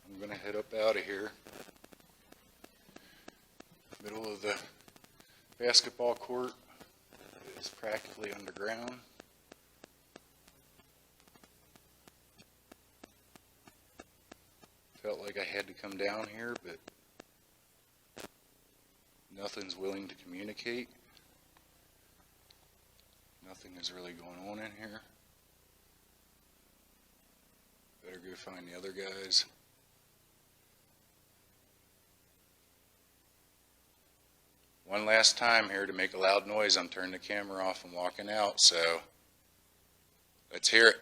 I'm going to head up out of here. Middle of the basketball court is practically underground. Felt like I had to come down here, but nothing's willing to communicate. Nothing is really going on in here. Better go find the other guys. One last time here to make a loud noise. I'm turning the camera off and walking out, so let's hear it.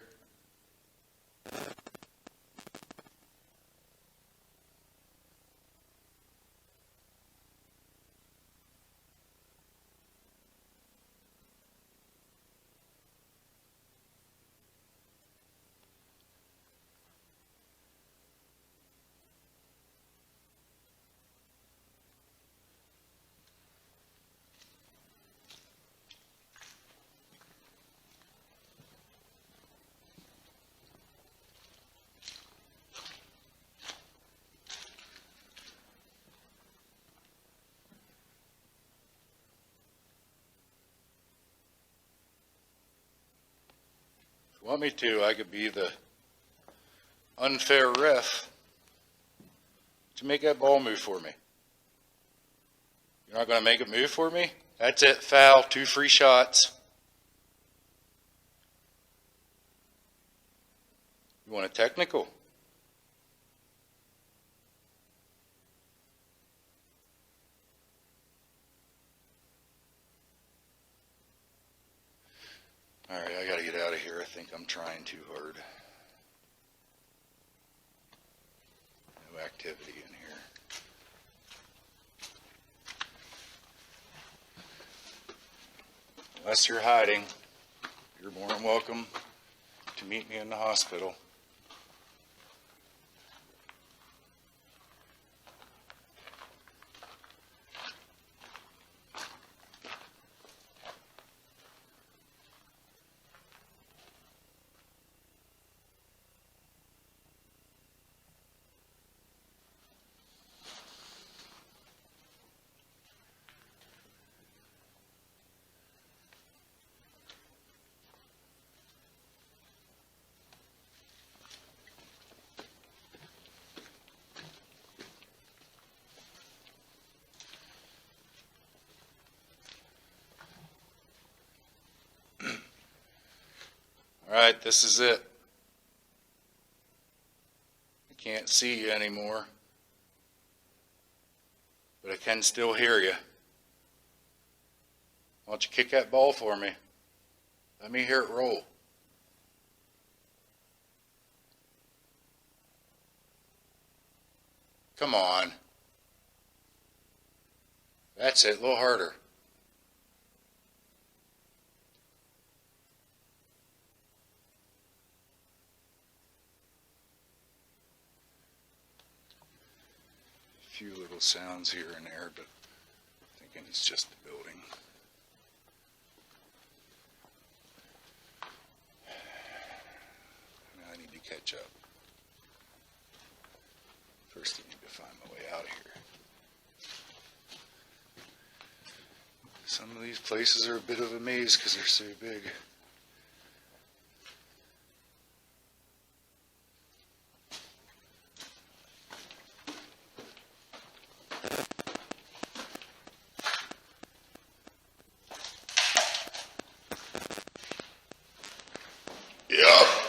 If you want me to, I could be the unfair ref to make that ball move for me. You're not going to make it move for me? That's it, foul, 2 free shots. You want a technical? All right, I got to get out of here. I think I'm trying too hard. No activity in here. Unless you're hiding, you're more than welcome to meet me in the hospital. All right, this is it. I can't see you anymore, but I can still hear you. Why don't you kick that ball for me? Let me hear it roll. Come on. That's it, a little harder. few little sounds here and there, but thinking it's just the building. Now I need to catch up. First I need to find my way out of here. Some of these places are a bit of a maze because they're so big. Yeah.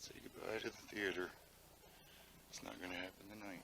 Say goodbye to the theater. It's not going to happen tonight.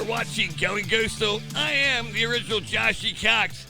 watching Goin Ghostal. I am the original Joshy Cox,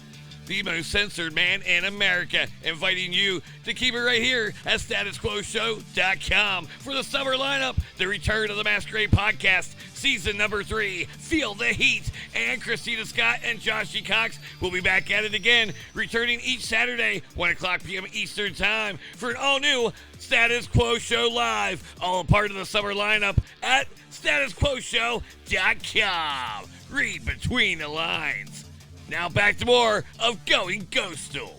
the most censored man in America, inviting you to keep it right here at statusquoshow.com for the summer lineup, the return of the Masquerade Podcast, season number 3, Feel the Heat, and Christina Scott and Joshy Cox will be back at it again, returning each Saturday, 1 o'clock p.m. Eastern Time, for an all-new Status Quo Show Live, all a part of the summer lineup at statusquoshow.com. Read between the lines. Now back to more of Goin Ghostal.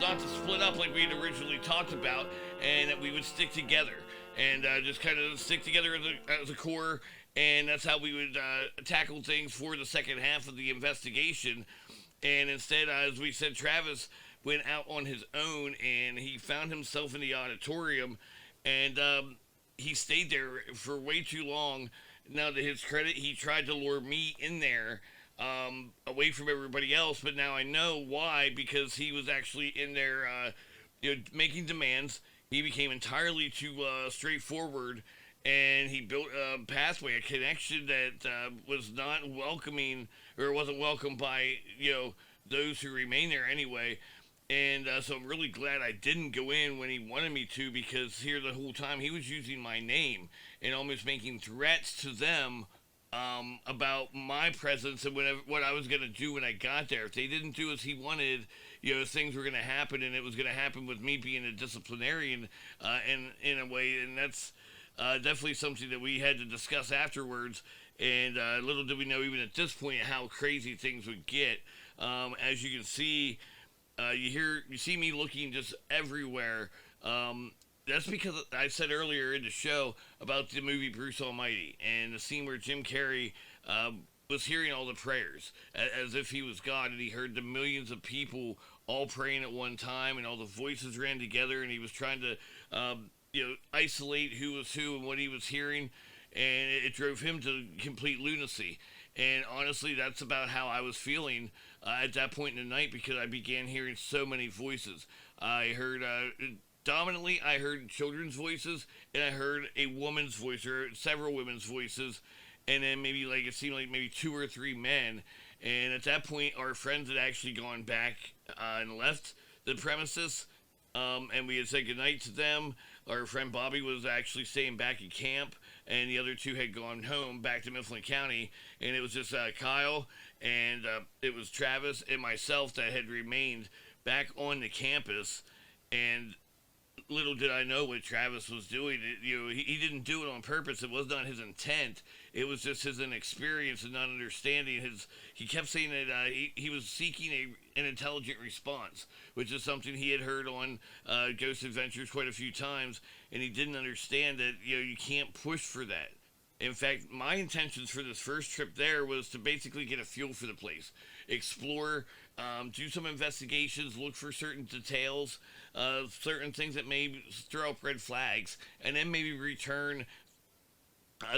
Not to split up like we had originally talked about, and that we would stick together and just kind of stick together as a core, and that's how we would tackle things for the second half of the investigation. And instead, as we said, Travis went out on his own, and he found himself in the auditorium, and he stayed there for way too long. Now, to his credit, he tried to lure me in there, away from everybody else, but now I know why, because he was actually in there, making demands. He became entirely too straightforward, and he built a pathway, a connection that was not welcoming, or wasn't welcomed by, those who remain there anyway. And so I'm really glad I didn't go in when he wanted me to, because here the whole time he was using my name and almost making threats to them about my presence and what I was going to do when I got there. If they didn't do as he wanted, things were going to happen, and it was going to happen with me being a disciplinarian in a way, and that's definitely something that we had to discuss afterwards. And little did we know, even at this point, how crazy things would get. As you can see, you see me looking just everywhere. That's because I said earlier in the show about the movie Bruce Almighty, and the scene where Jim Carrey was hearing all the prayers as if he was God, and he heard the millions of people all praying at one time, and all the voices ran together, and he was trying to isolate who was who and what he was hearing, and it drove him to complete lunacy. And honestly, that's about how I was feeling at that point in the night, because I began hearing so many voices. I heard dominantly, I heard children's voices, and I heard a woman's voice, or several women's voices, and then maybe, it seemed like maybe 2 or 3 men. And at that point, our friends had actually gone back and left the premises, and we had said goodnight to them. Our friend Bobby was actually staying back at camp, and the other 2 had gone home back to Mifflin County, and it was just Kyle, and it was Travis and myself that had remained back on the campus. And little did I know what Travis was doing. He didn't do it on purpose. It was not his intent. It was just his inexperience and not understanding. He kept saying that he was seeking an intelligent response, which is something he had heard on Ghost Adventures quite a few times, and he didn't understand that you can't push for that. In fact, my intentions for this first trip there was to basically get a feel for the place, explore, do some investigations, look for certain details, certain things that may throw up red flags, and then maybe return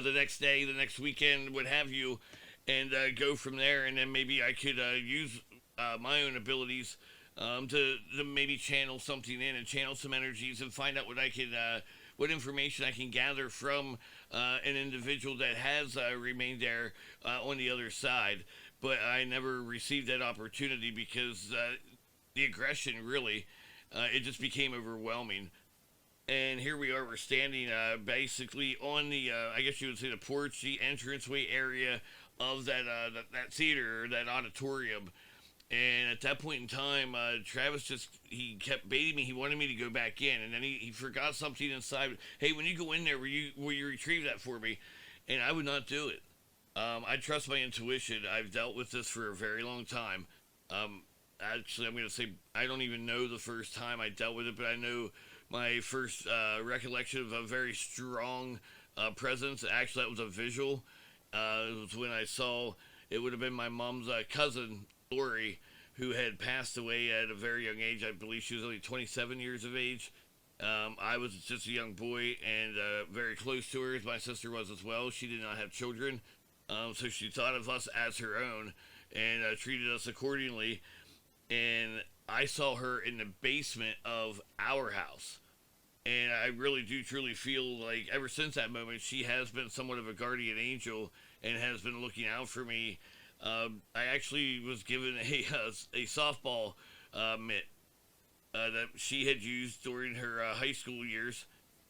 the next day, the next weekend, what have you, and go from there. And then maybe I could use my own abilities to maybe channel something in and channel some energies and find out what I could what information I can gather from an individual that has remained there on the other side. But I never received that opportunity because the aggression really, it just became overwhelming. And here we are, we're standing basically on the, I guess you would say the porch, the entranceway area of that theater, that auditorium. And at that point in time, Travis he kept baiting me. He wanted me to go back in. And then he forgot something inside. Hey, when you go in there, will you retrieve that for me? And I would not do it. I trust my intuition. I've dealt with this for a very long time. Actually, I'm going to say I don't even know the first time I dealt with it, but I know my first recollection of a very strong presence. Actually, that was a visual. It was when I saw, it would have been my mom's cousin, Lori, who had passed away at a very young age. I believe she was only 27 years of age. I was just a young boy and very close to her, as my sister was as well. She did not have children, so she thought of us as her own and treated us accordingly. And I saw her in the basement of our house. And I really do truly feel like ever since that moment, she has been somewhat of a guardian angel and has been looking out for me. I actually was given a softball mitt that she had used during her high school years.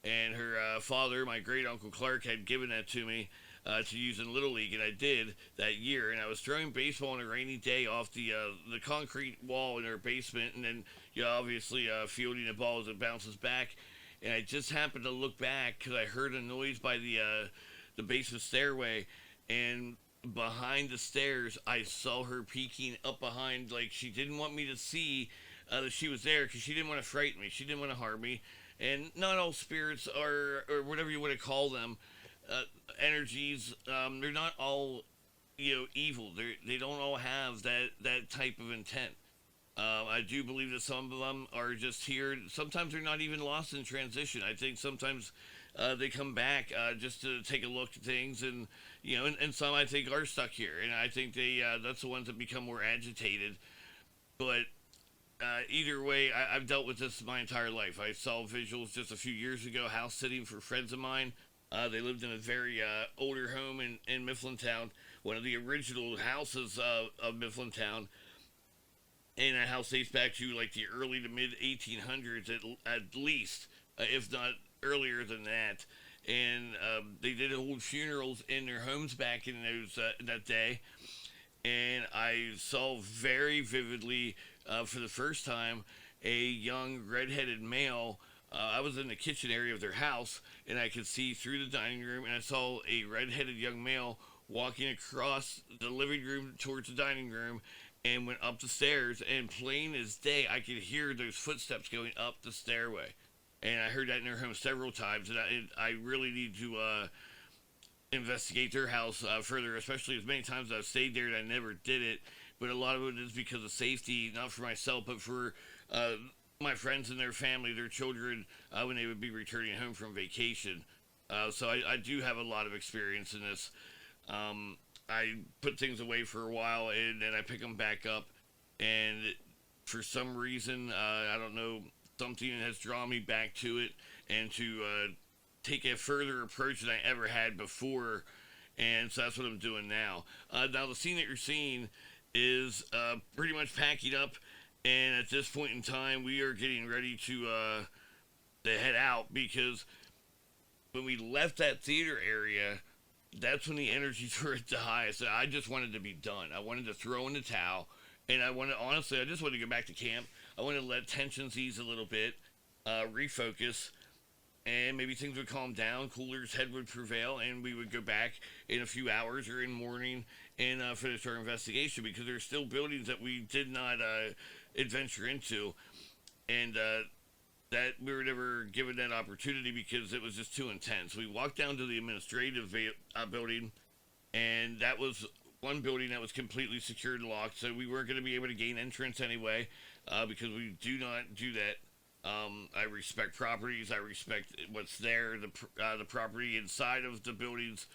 And her father, my great uncle Clark, had given that to me to use in Little League, and I did that year. And I was throwing baseball on a rainy day off the concrete wall in her basement, and then obviously fielding the ball as it bounces back. And I just happened to look back because I heard a noise by the basement stairway, and behind the stairs, I saw her peeking up behind, like she didn't want me to see that she was there because she didn't want to frighten me. She didn't want to harm me. And not all spirits are, or whatever you want to call them, energies. They're not all, evil. They don't all have that type of intent. I do believe that some of them are just here. Sometimes they're not even lost in transition. I think sometimes they come back just to take a look at things, and and some I think are stuck here, and I think that's the ones that become more agitated. But either way, I've dealt with this my entire life. I saw visuals just a few years ago, house sitting for friends of mine. They lived in a very older home in Mifflintown, one of the original houses of Mifflintown. And that house dates back to like the early to mid 1800s at least, if not earlier than that. And they did hold funerals in their homes back in that day. And I saw very vividly for the first time a young redheaded male. I was in the kitchen area of their house, and I could see through the dining room, and I saw a redheaded young male walking across the living room towards the dining room and went up the stairs, and plain as day, I could hear those footsteps going up the stairway. And I heard that in their home several times, and I really need to investigate their house further, especially as many times I've stayed there and I never did it. But a lot of it is because of safety, not for myself, but for my friends and their family, their children, when they would be returning home from vacation. So I do have a lot of experience in this. I put things away for a while, and then I pick them back up, and for some reason, I don't know, something has drawn me back to it, and to take a further approach than I ever had before, and so that's what I'm doing now. Now, the scene that you're seeing is pretty much packing up, and at this point in time, we are getting ready to head out, because when we left that theater area, that's when the energies were at the highest. I just wanted to be done. I wanted to throw in the towel, and I just wanted to go back to camp. I wanted to let tensions ease a little bit, refocus, and maybe things would calm down, cooler's head would prevail, and we would go back in a few hours or in morning and finish our investigation, because there's still buildings that we did not adventure into, and that we were never given that opportunity because it was just too intense. We walked down to the administrative building, and that was one building that was completely secured and locked, so we weren't going to be able to gain entrance anyway, because we do not do that. I respect properties. I respect what's there, the property inside of the buildings.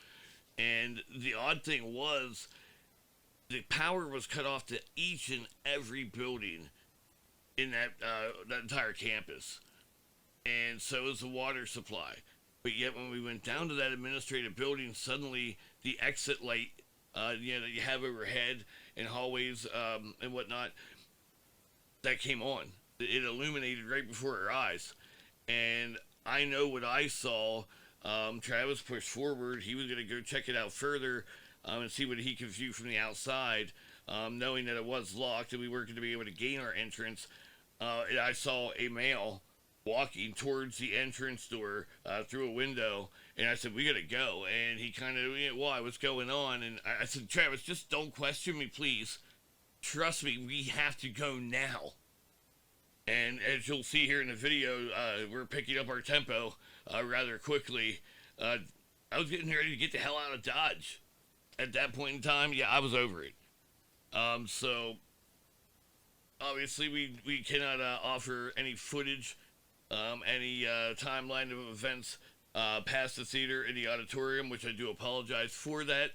And the odd thing was, the power was cut off to each and every building in that entire campus. and so is the water supply. But yet, when we went down to that administrative building, suddenly the exit light, that you have overhead and hallways and whatnot, that came on. It illuminated right before our eyes, and I know what I saw. Travis pushed forward. He was going to go check it out further and see what he could view from the outside, knowing that it was locked and we weren't going to be able to gain our entrance. And I saw a male walking towards the entrance door through a window, and I said, "We gotta go." And he kind of, "Why? What's going on?" And I said, "Travis, just don't question me, please. Trust me, we have to go now." And as you'll see here in the video, we're picking up our tempo rather quickly. I was getting ready to get the hell out of Dodge. At that point in time, yeah, I was over it. So obviously we cannot offer any footage, any timeline of events past the theater in the auditorium, which I do apologize for that.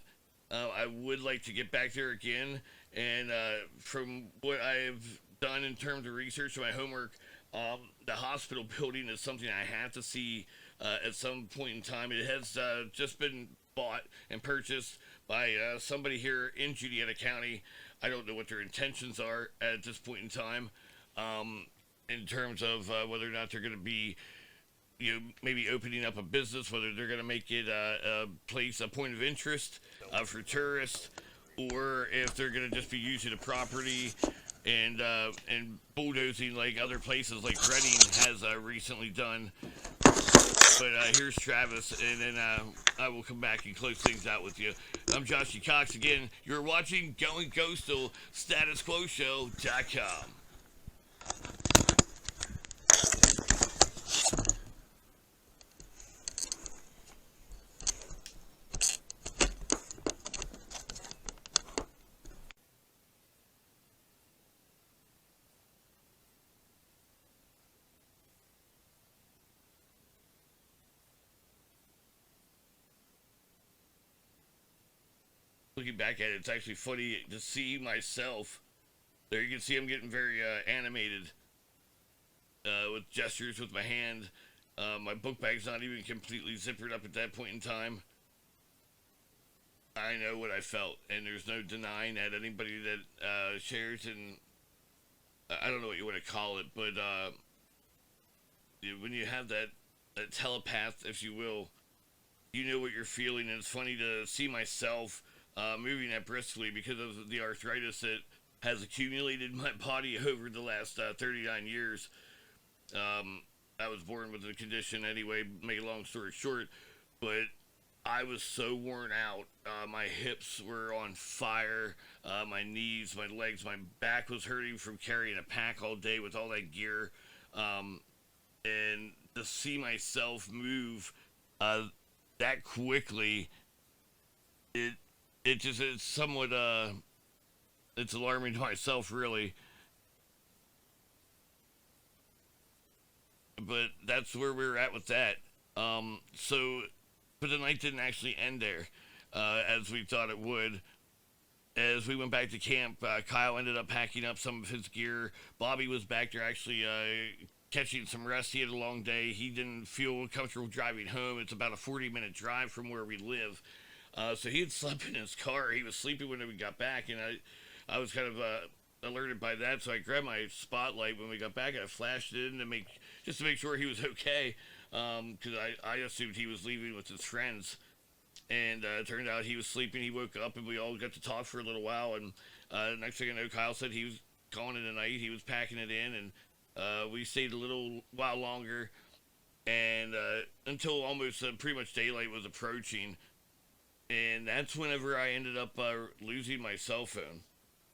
I would like to get back there again, and from what I've done in terms of research and my homework, the hospital building is something I have to see at some point in time. It has just been bought and purchased by somebody here in Julietta County. I don't know what their intentions are at this point in time, in terms of whether or not they're going to be, maybe opening up a business, whether they're going to make it a place, a point of interest for tourists, or if they're going to just be using the property and bulldozing like other places like Reading has recently done. But here's Travis, and then I will come back and close things out with you. I'm Joshy Cox again. You're watching Goin Ghostal, StatusQuoShow.com. Looking back at it, it's actually funny to see myself. There you can see I'm getting very animated with gestures with my hand. My book bag's not even completely zippered up at that point in time. I know what I felt, and there's no denying that. Anybody that shares, and I don't know what you want to call it, but when you have that telepath, if you will, you know what you're feeling, and it's funny to see myself moving that briskly because of the arthritis that has accumulated in my body over the last 39 years. I was born with the condition anyway, make a long story short, but I was so worn out. My hips were on fire, my knees, my legs, my back was hurting from carrying a pack all day with all that gear. And to see myself move that quickly, it's somewhat it's alarming to myself, really. But that's where we're at with that. So, but the night didn't actually end there, as we thought it would. As we went back to camp, Kyle ended up packing up some of his gear. Bobby was back there actually catching some rest. He had a long day. He didn't feel comfortable driving home. It's about a 40-minute drive from where we live. So he had slept in his car. He was sleeping when we got back, and I was kind of alerted by that. So I grabbed my spotlight when we got back, and I flashed it in to make sure he was okay, because I assumed he was leaving with his friends, and it turned out he was sleeping. He woke up, and we all got to talk for a little while. And next thing I know, Kyle said he was calling it a night. He was packing it in, and we stayed a little while longer, and until almost pretty much daylight was approaching. And that's whenever I ended up losing my cell phone.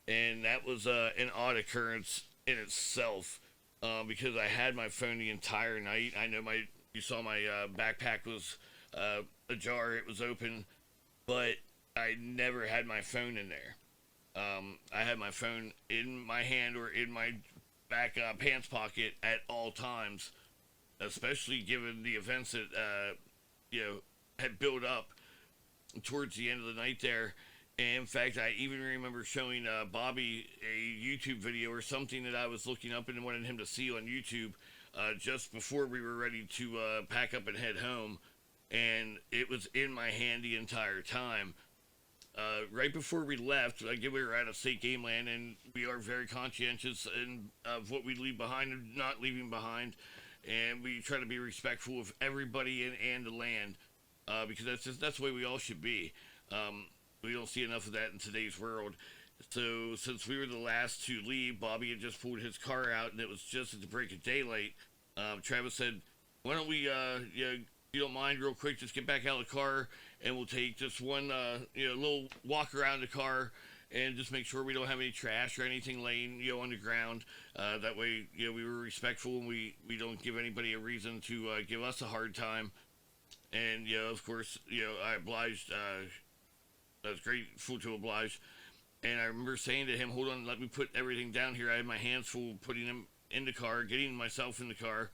And that was an odd occurrence in itself, because I had my phone the entire night. I know you saw my backpack was ajar, it was open, but I never had my phone in there. I had my phone in my hand or in my back pants pocket at all times, especially given the events that had built up towards the end of the night there. And in fact, I even remember showing Bobby a YouTube video or something that I was looking up and wanted him to see on YouTube just before we were ready to pack up and head home, and it was in my hand the entire time. Right before we left, again, we were at a state game land, and we are very conscientious of what we leave behind and not leaving behind, and we try to be respectful of everybody and the land, because that's the way we all should be. We don't see enough of that in today's world. So since we were the last to leave, Bobby had just pulled his car out, and it was just at the break of daylight. Travis said, "Why don't we, you don't mind, real quick, just get back out of the car, and we'll take just one, little walk around the car, and just make sure we don't have any trash or anything laying, on the ground. That way, we were respectful, and we don't give anybody a reason to give us a hard time." And of course, I obliged. I was grateful to oblige. And I remember saying to him, "Hold on, let me put everything down here." I had my hands full putting him in the car, getting myself in the car.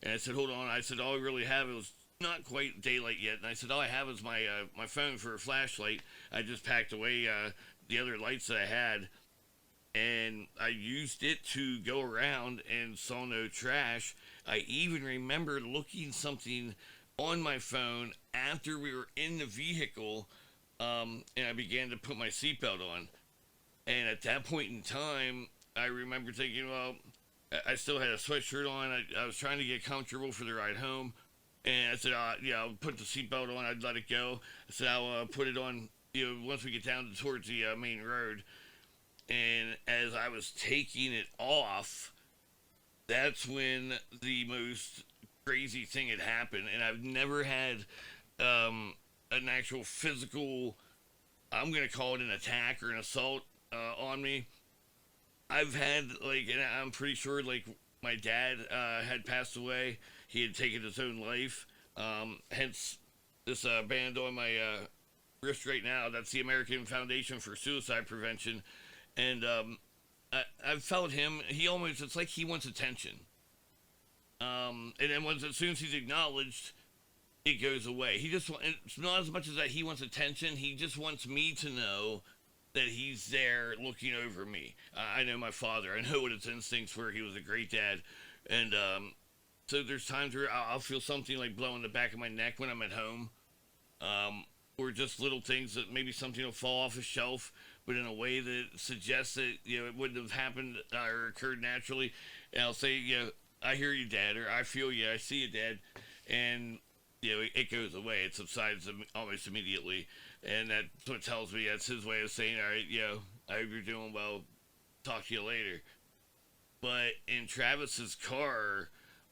And I said, "Hold on." I said, "All I really have," it was not quite daylight yet, and I said, "All I have is my phone for a flashlight." I just packed away the other lights that I had, and I used it to go around and saw no trash. I even remember looking something on my phone after we were in the vehicle, and I began to put my seatbelt on. And at that point in time, I remember thinking, well, I still had a sweatshirt on. I was trying to get comfortable for the ride home. And I said, I'll put the seatbelt on. I'd let it go. I said, I'll put it on, once we get down towards the main road. And as I was taking it off, that's when the most crazy thing had happened. And I've never had an actual physical, I'm going to call it an attack or an assault on me. I've had, and I'm pretty sure, my dad had passed away. He had taken his own life. Hence, this band on my wrist right now, that's the American Foundation for Suicide Prevention. And I've felt him, it's like he wants attention. And then as soon as he's acknowledged, it goes away. It's not as much as that he wants attention, he just wants me to know that he's there looking over me. I know my father. I know what his instincts were. He was a great dad. And so there's times where I'll feel something like blowing the back of my neck when I'm at home. Or just little things that maybe something will fall off a shelf, but in a way that suggests that, it wouldn't have happened or occurred naturally. And I'll say, I hear you, Dad, or I feel you, I see you, Dad. And, it goes away. It subsides almost immediately. And that's what tells me that's his way of saying, all right, I hope you're doing well. Talk to you later. But in Travis's car,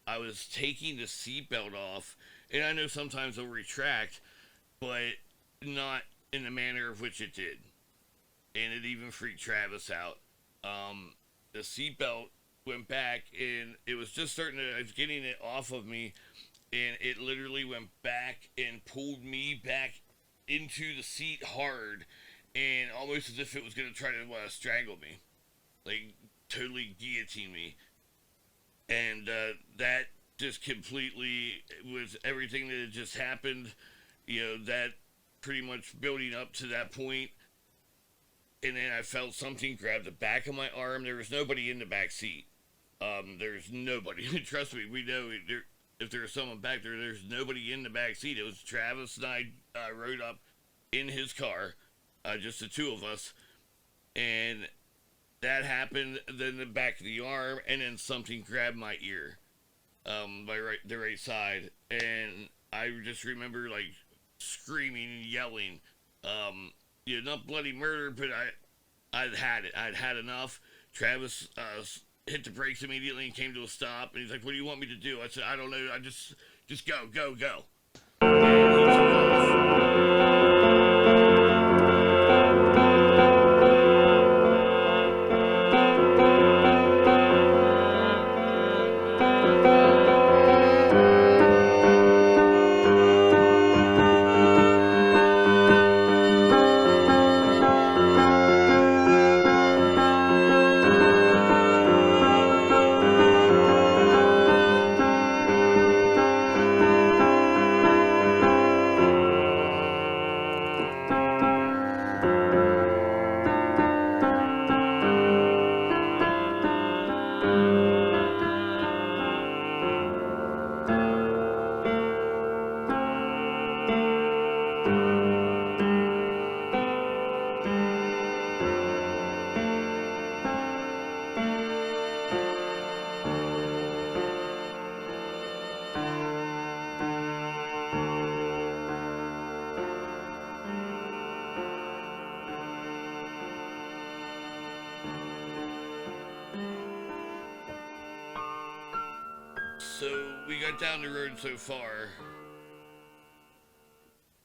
I was taking the seatbelt off, and I know sometimes it'll retract, but not in the manner of which it did. And it even freaked Travis out. The seatbelt went back, and it was just I was getting it off of me, and it literally went back and pulled me back into the seat hard, and almost as if it was going to try to strangle me, totally guillotine me. And that just completely was everything that had just happened, that pretty much building up to that point. And then I felt something grab the back of my arm. There was nobody in the back seat. There's nobody. Trust me, we know if there was someone back there, there's nobody in the back seat. It was Travis and I rode up in his car, just the two of us, and that happened. Then the back of the arm, and then something grabbed my ear, the right side, and I just remember screaming and yelling, not bloody murder, but I'd had it. I'd had enough. Travis hit the brakes immediately and came to a stop, and he's like, "What do you want me to do?" I said, "I don't know. I just go." And he took off. So we got down the road so far,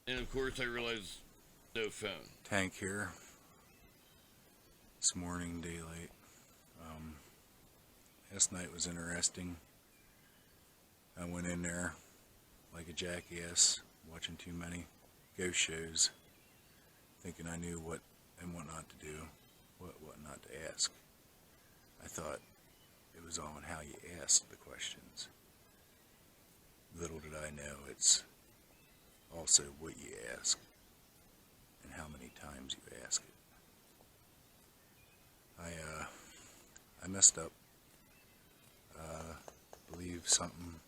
and of course I realized no phone. Tank here. This morning, daylight. Last night was interesting. I went in there like a jackass, watching too many ghost shows, thinking I knew what and what not to do, what not to ask. I thought it was all in how you asked the questions. Little did I know it's also what you ask and how many times you ask it. I messed up. Believe something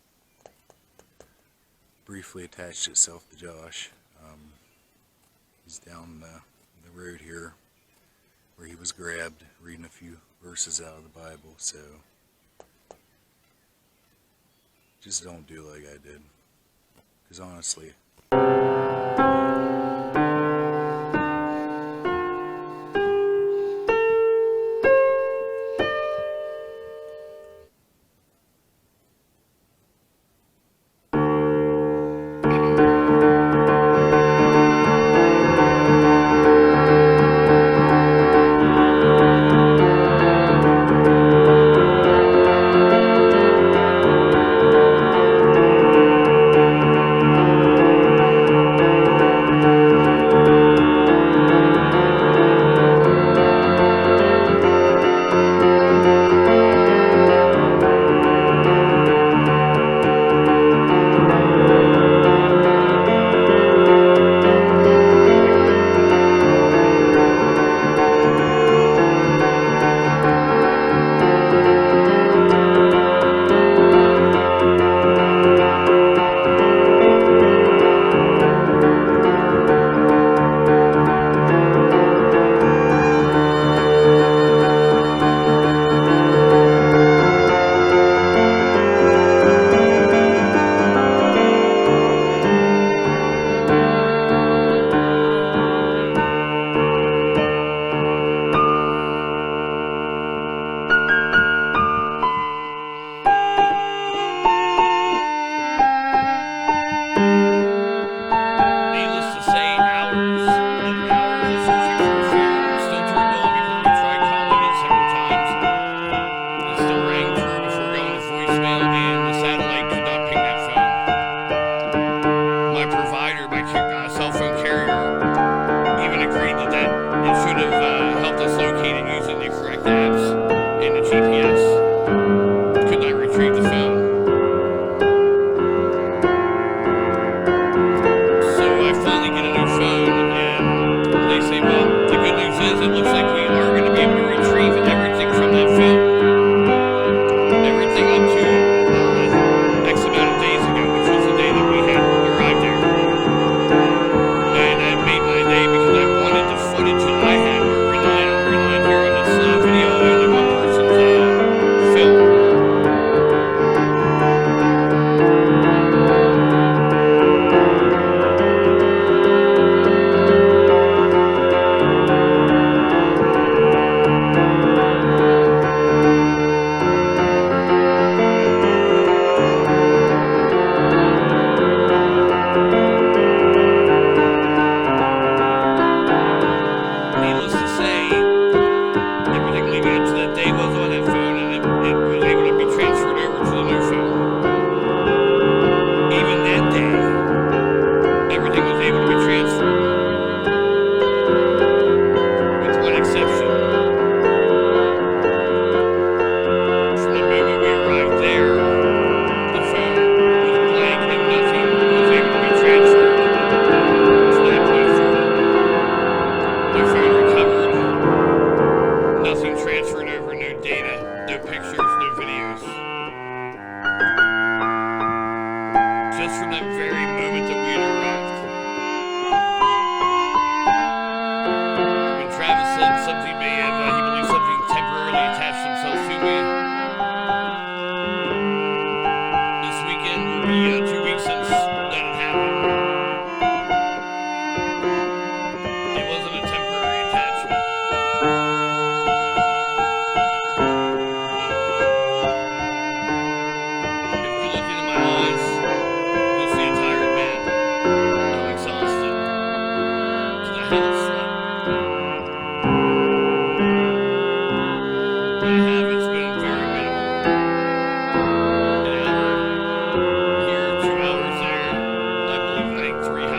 briefly attached itself to Josh. He's down the road here where he was grabbed reading a few verses out of the Bible, so just don't do like I did, because honestly,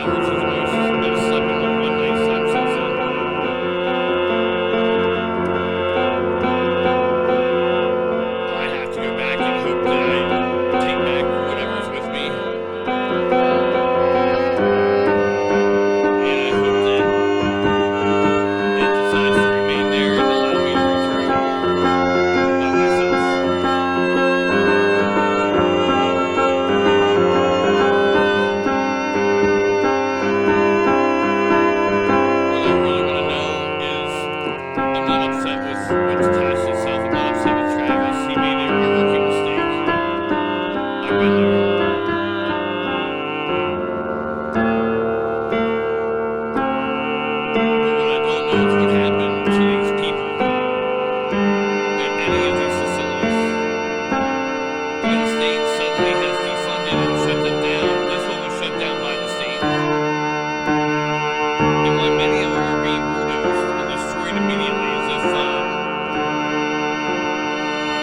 which is the most I've slept in one night's time since then. I have to go back and hope that I take back whatever's with me. And I hope that it decides to remain there and allow me to return by myself. What I really want to know is, I'm not upset with Tash itself. I'm not upset with Travis. He made a rookie mistake. I really am. But what I don't know is what happened to these people at any of these facilities. When the state suddenly has defunded and shut them down, this one was shut down by the state. And why many of them are being bulldozed and destroyed immediately as if,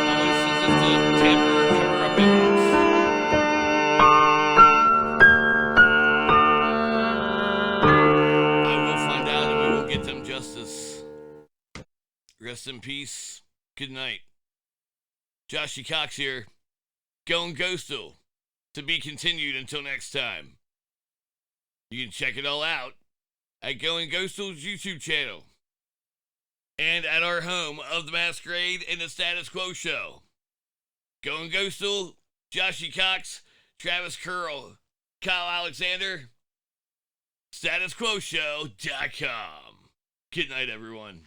almost as if to tamper or cover up evidence. I will find out and we will get them justice. Rest in peace. Good night. Joshy Cox here. Goin Ghostal. To be continued until next time. You can check it all out at Goin Ghostal's YouTube channel. And at our home of the Masquerade and the Status Quo Show. Goin Ghostal, Joshy Cox, Travis Curl, Kyle Alexander, StatusQuoShow.com. Good night, everyone.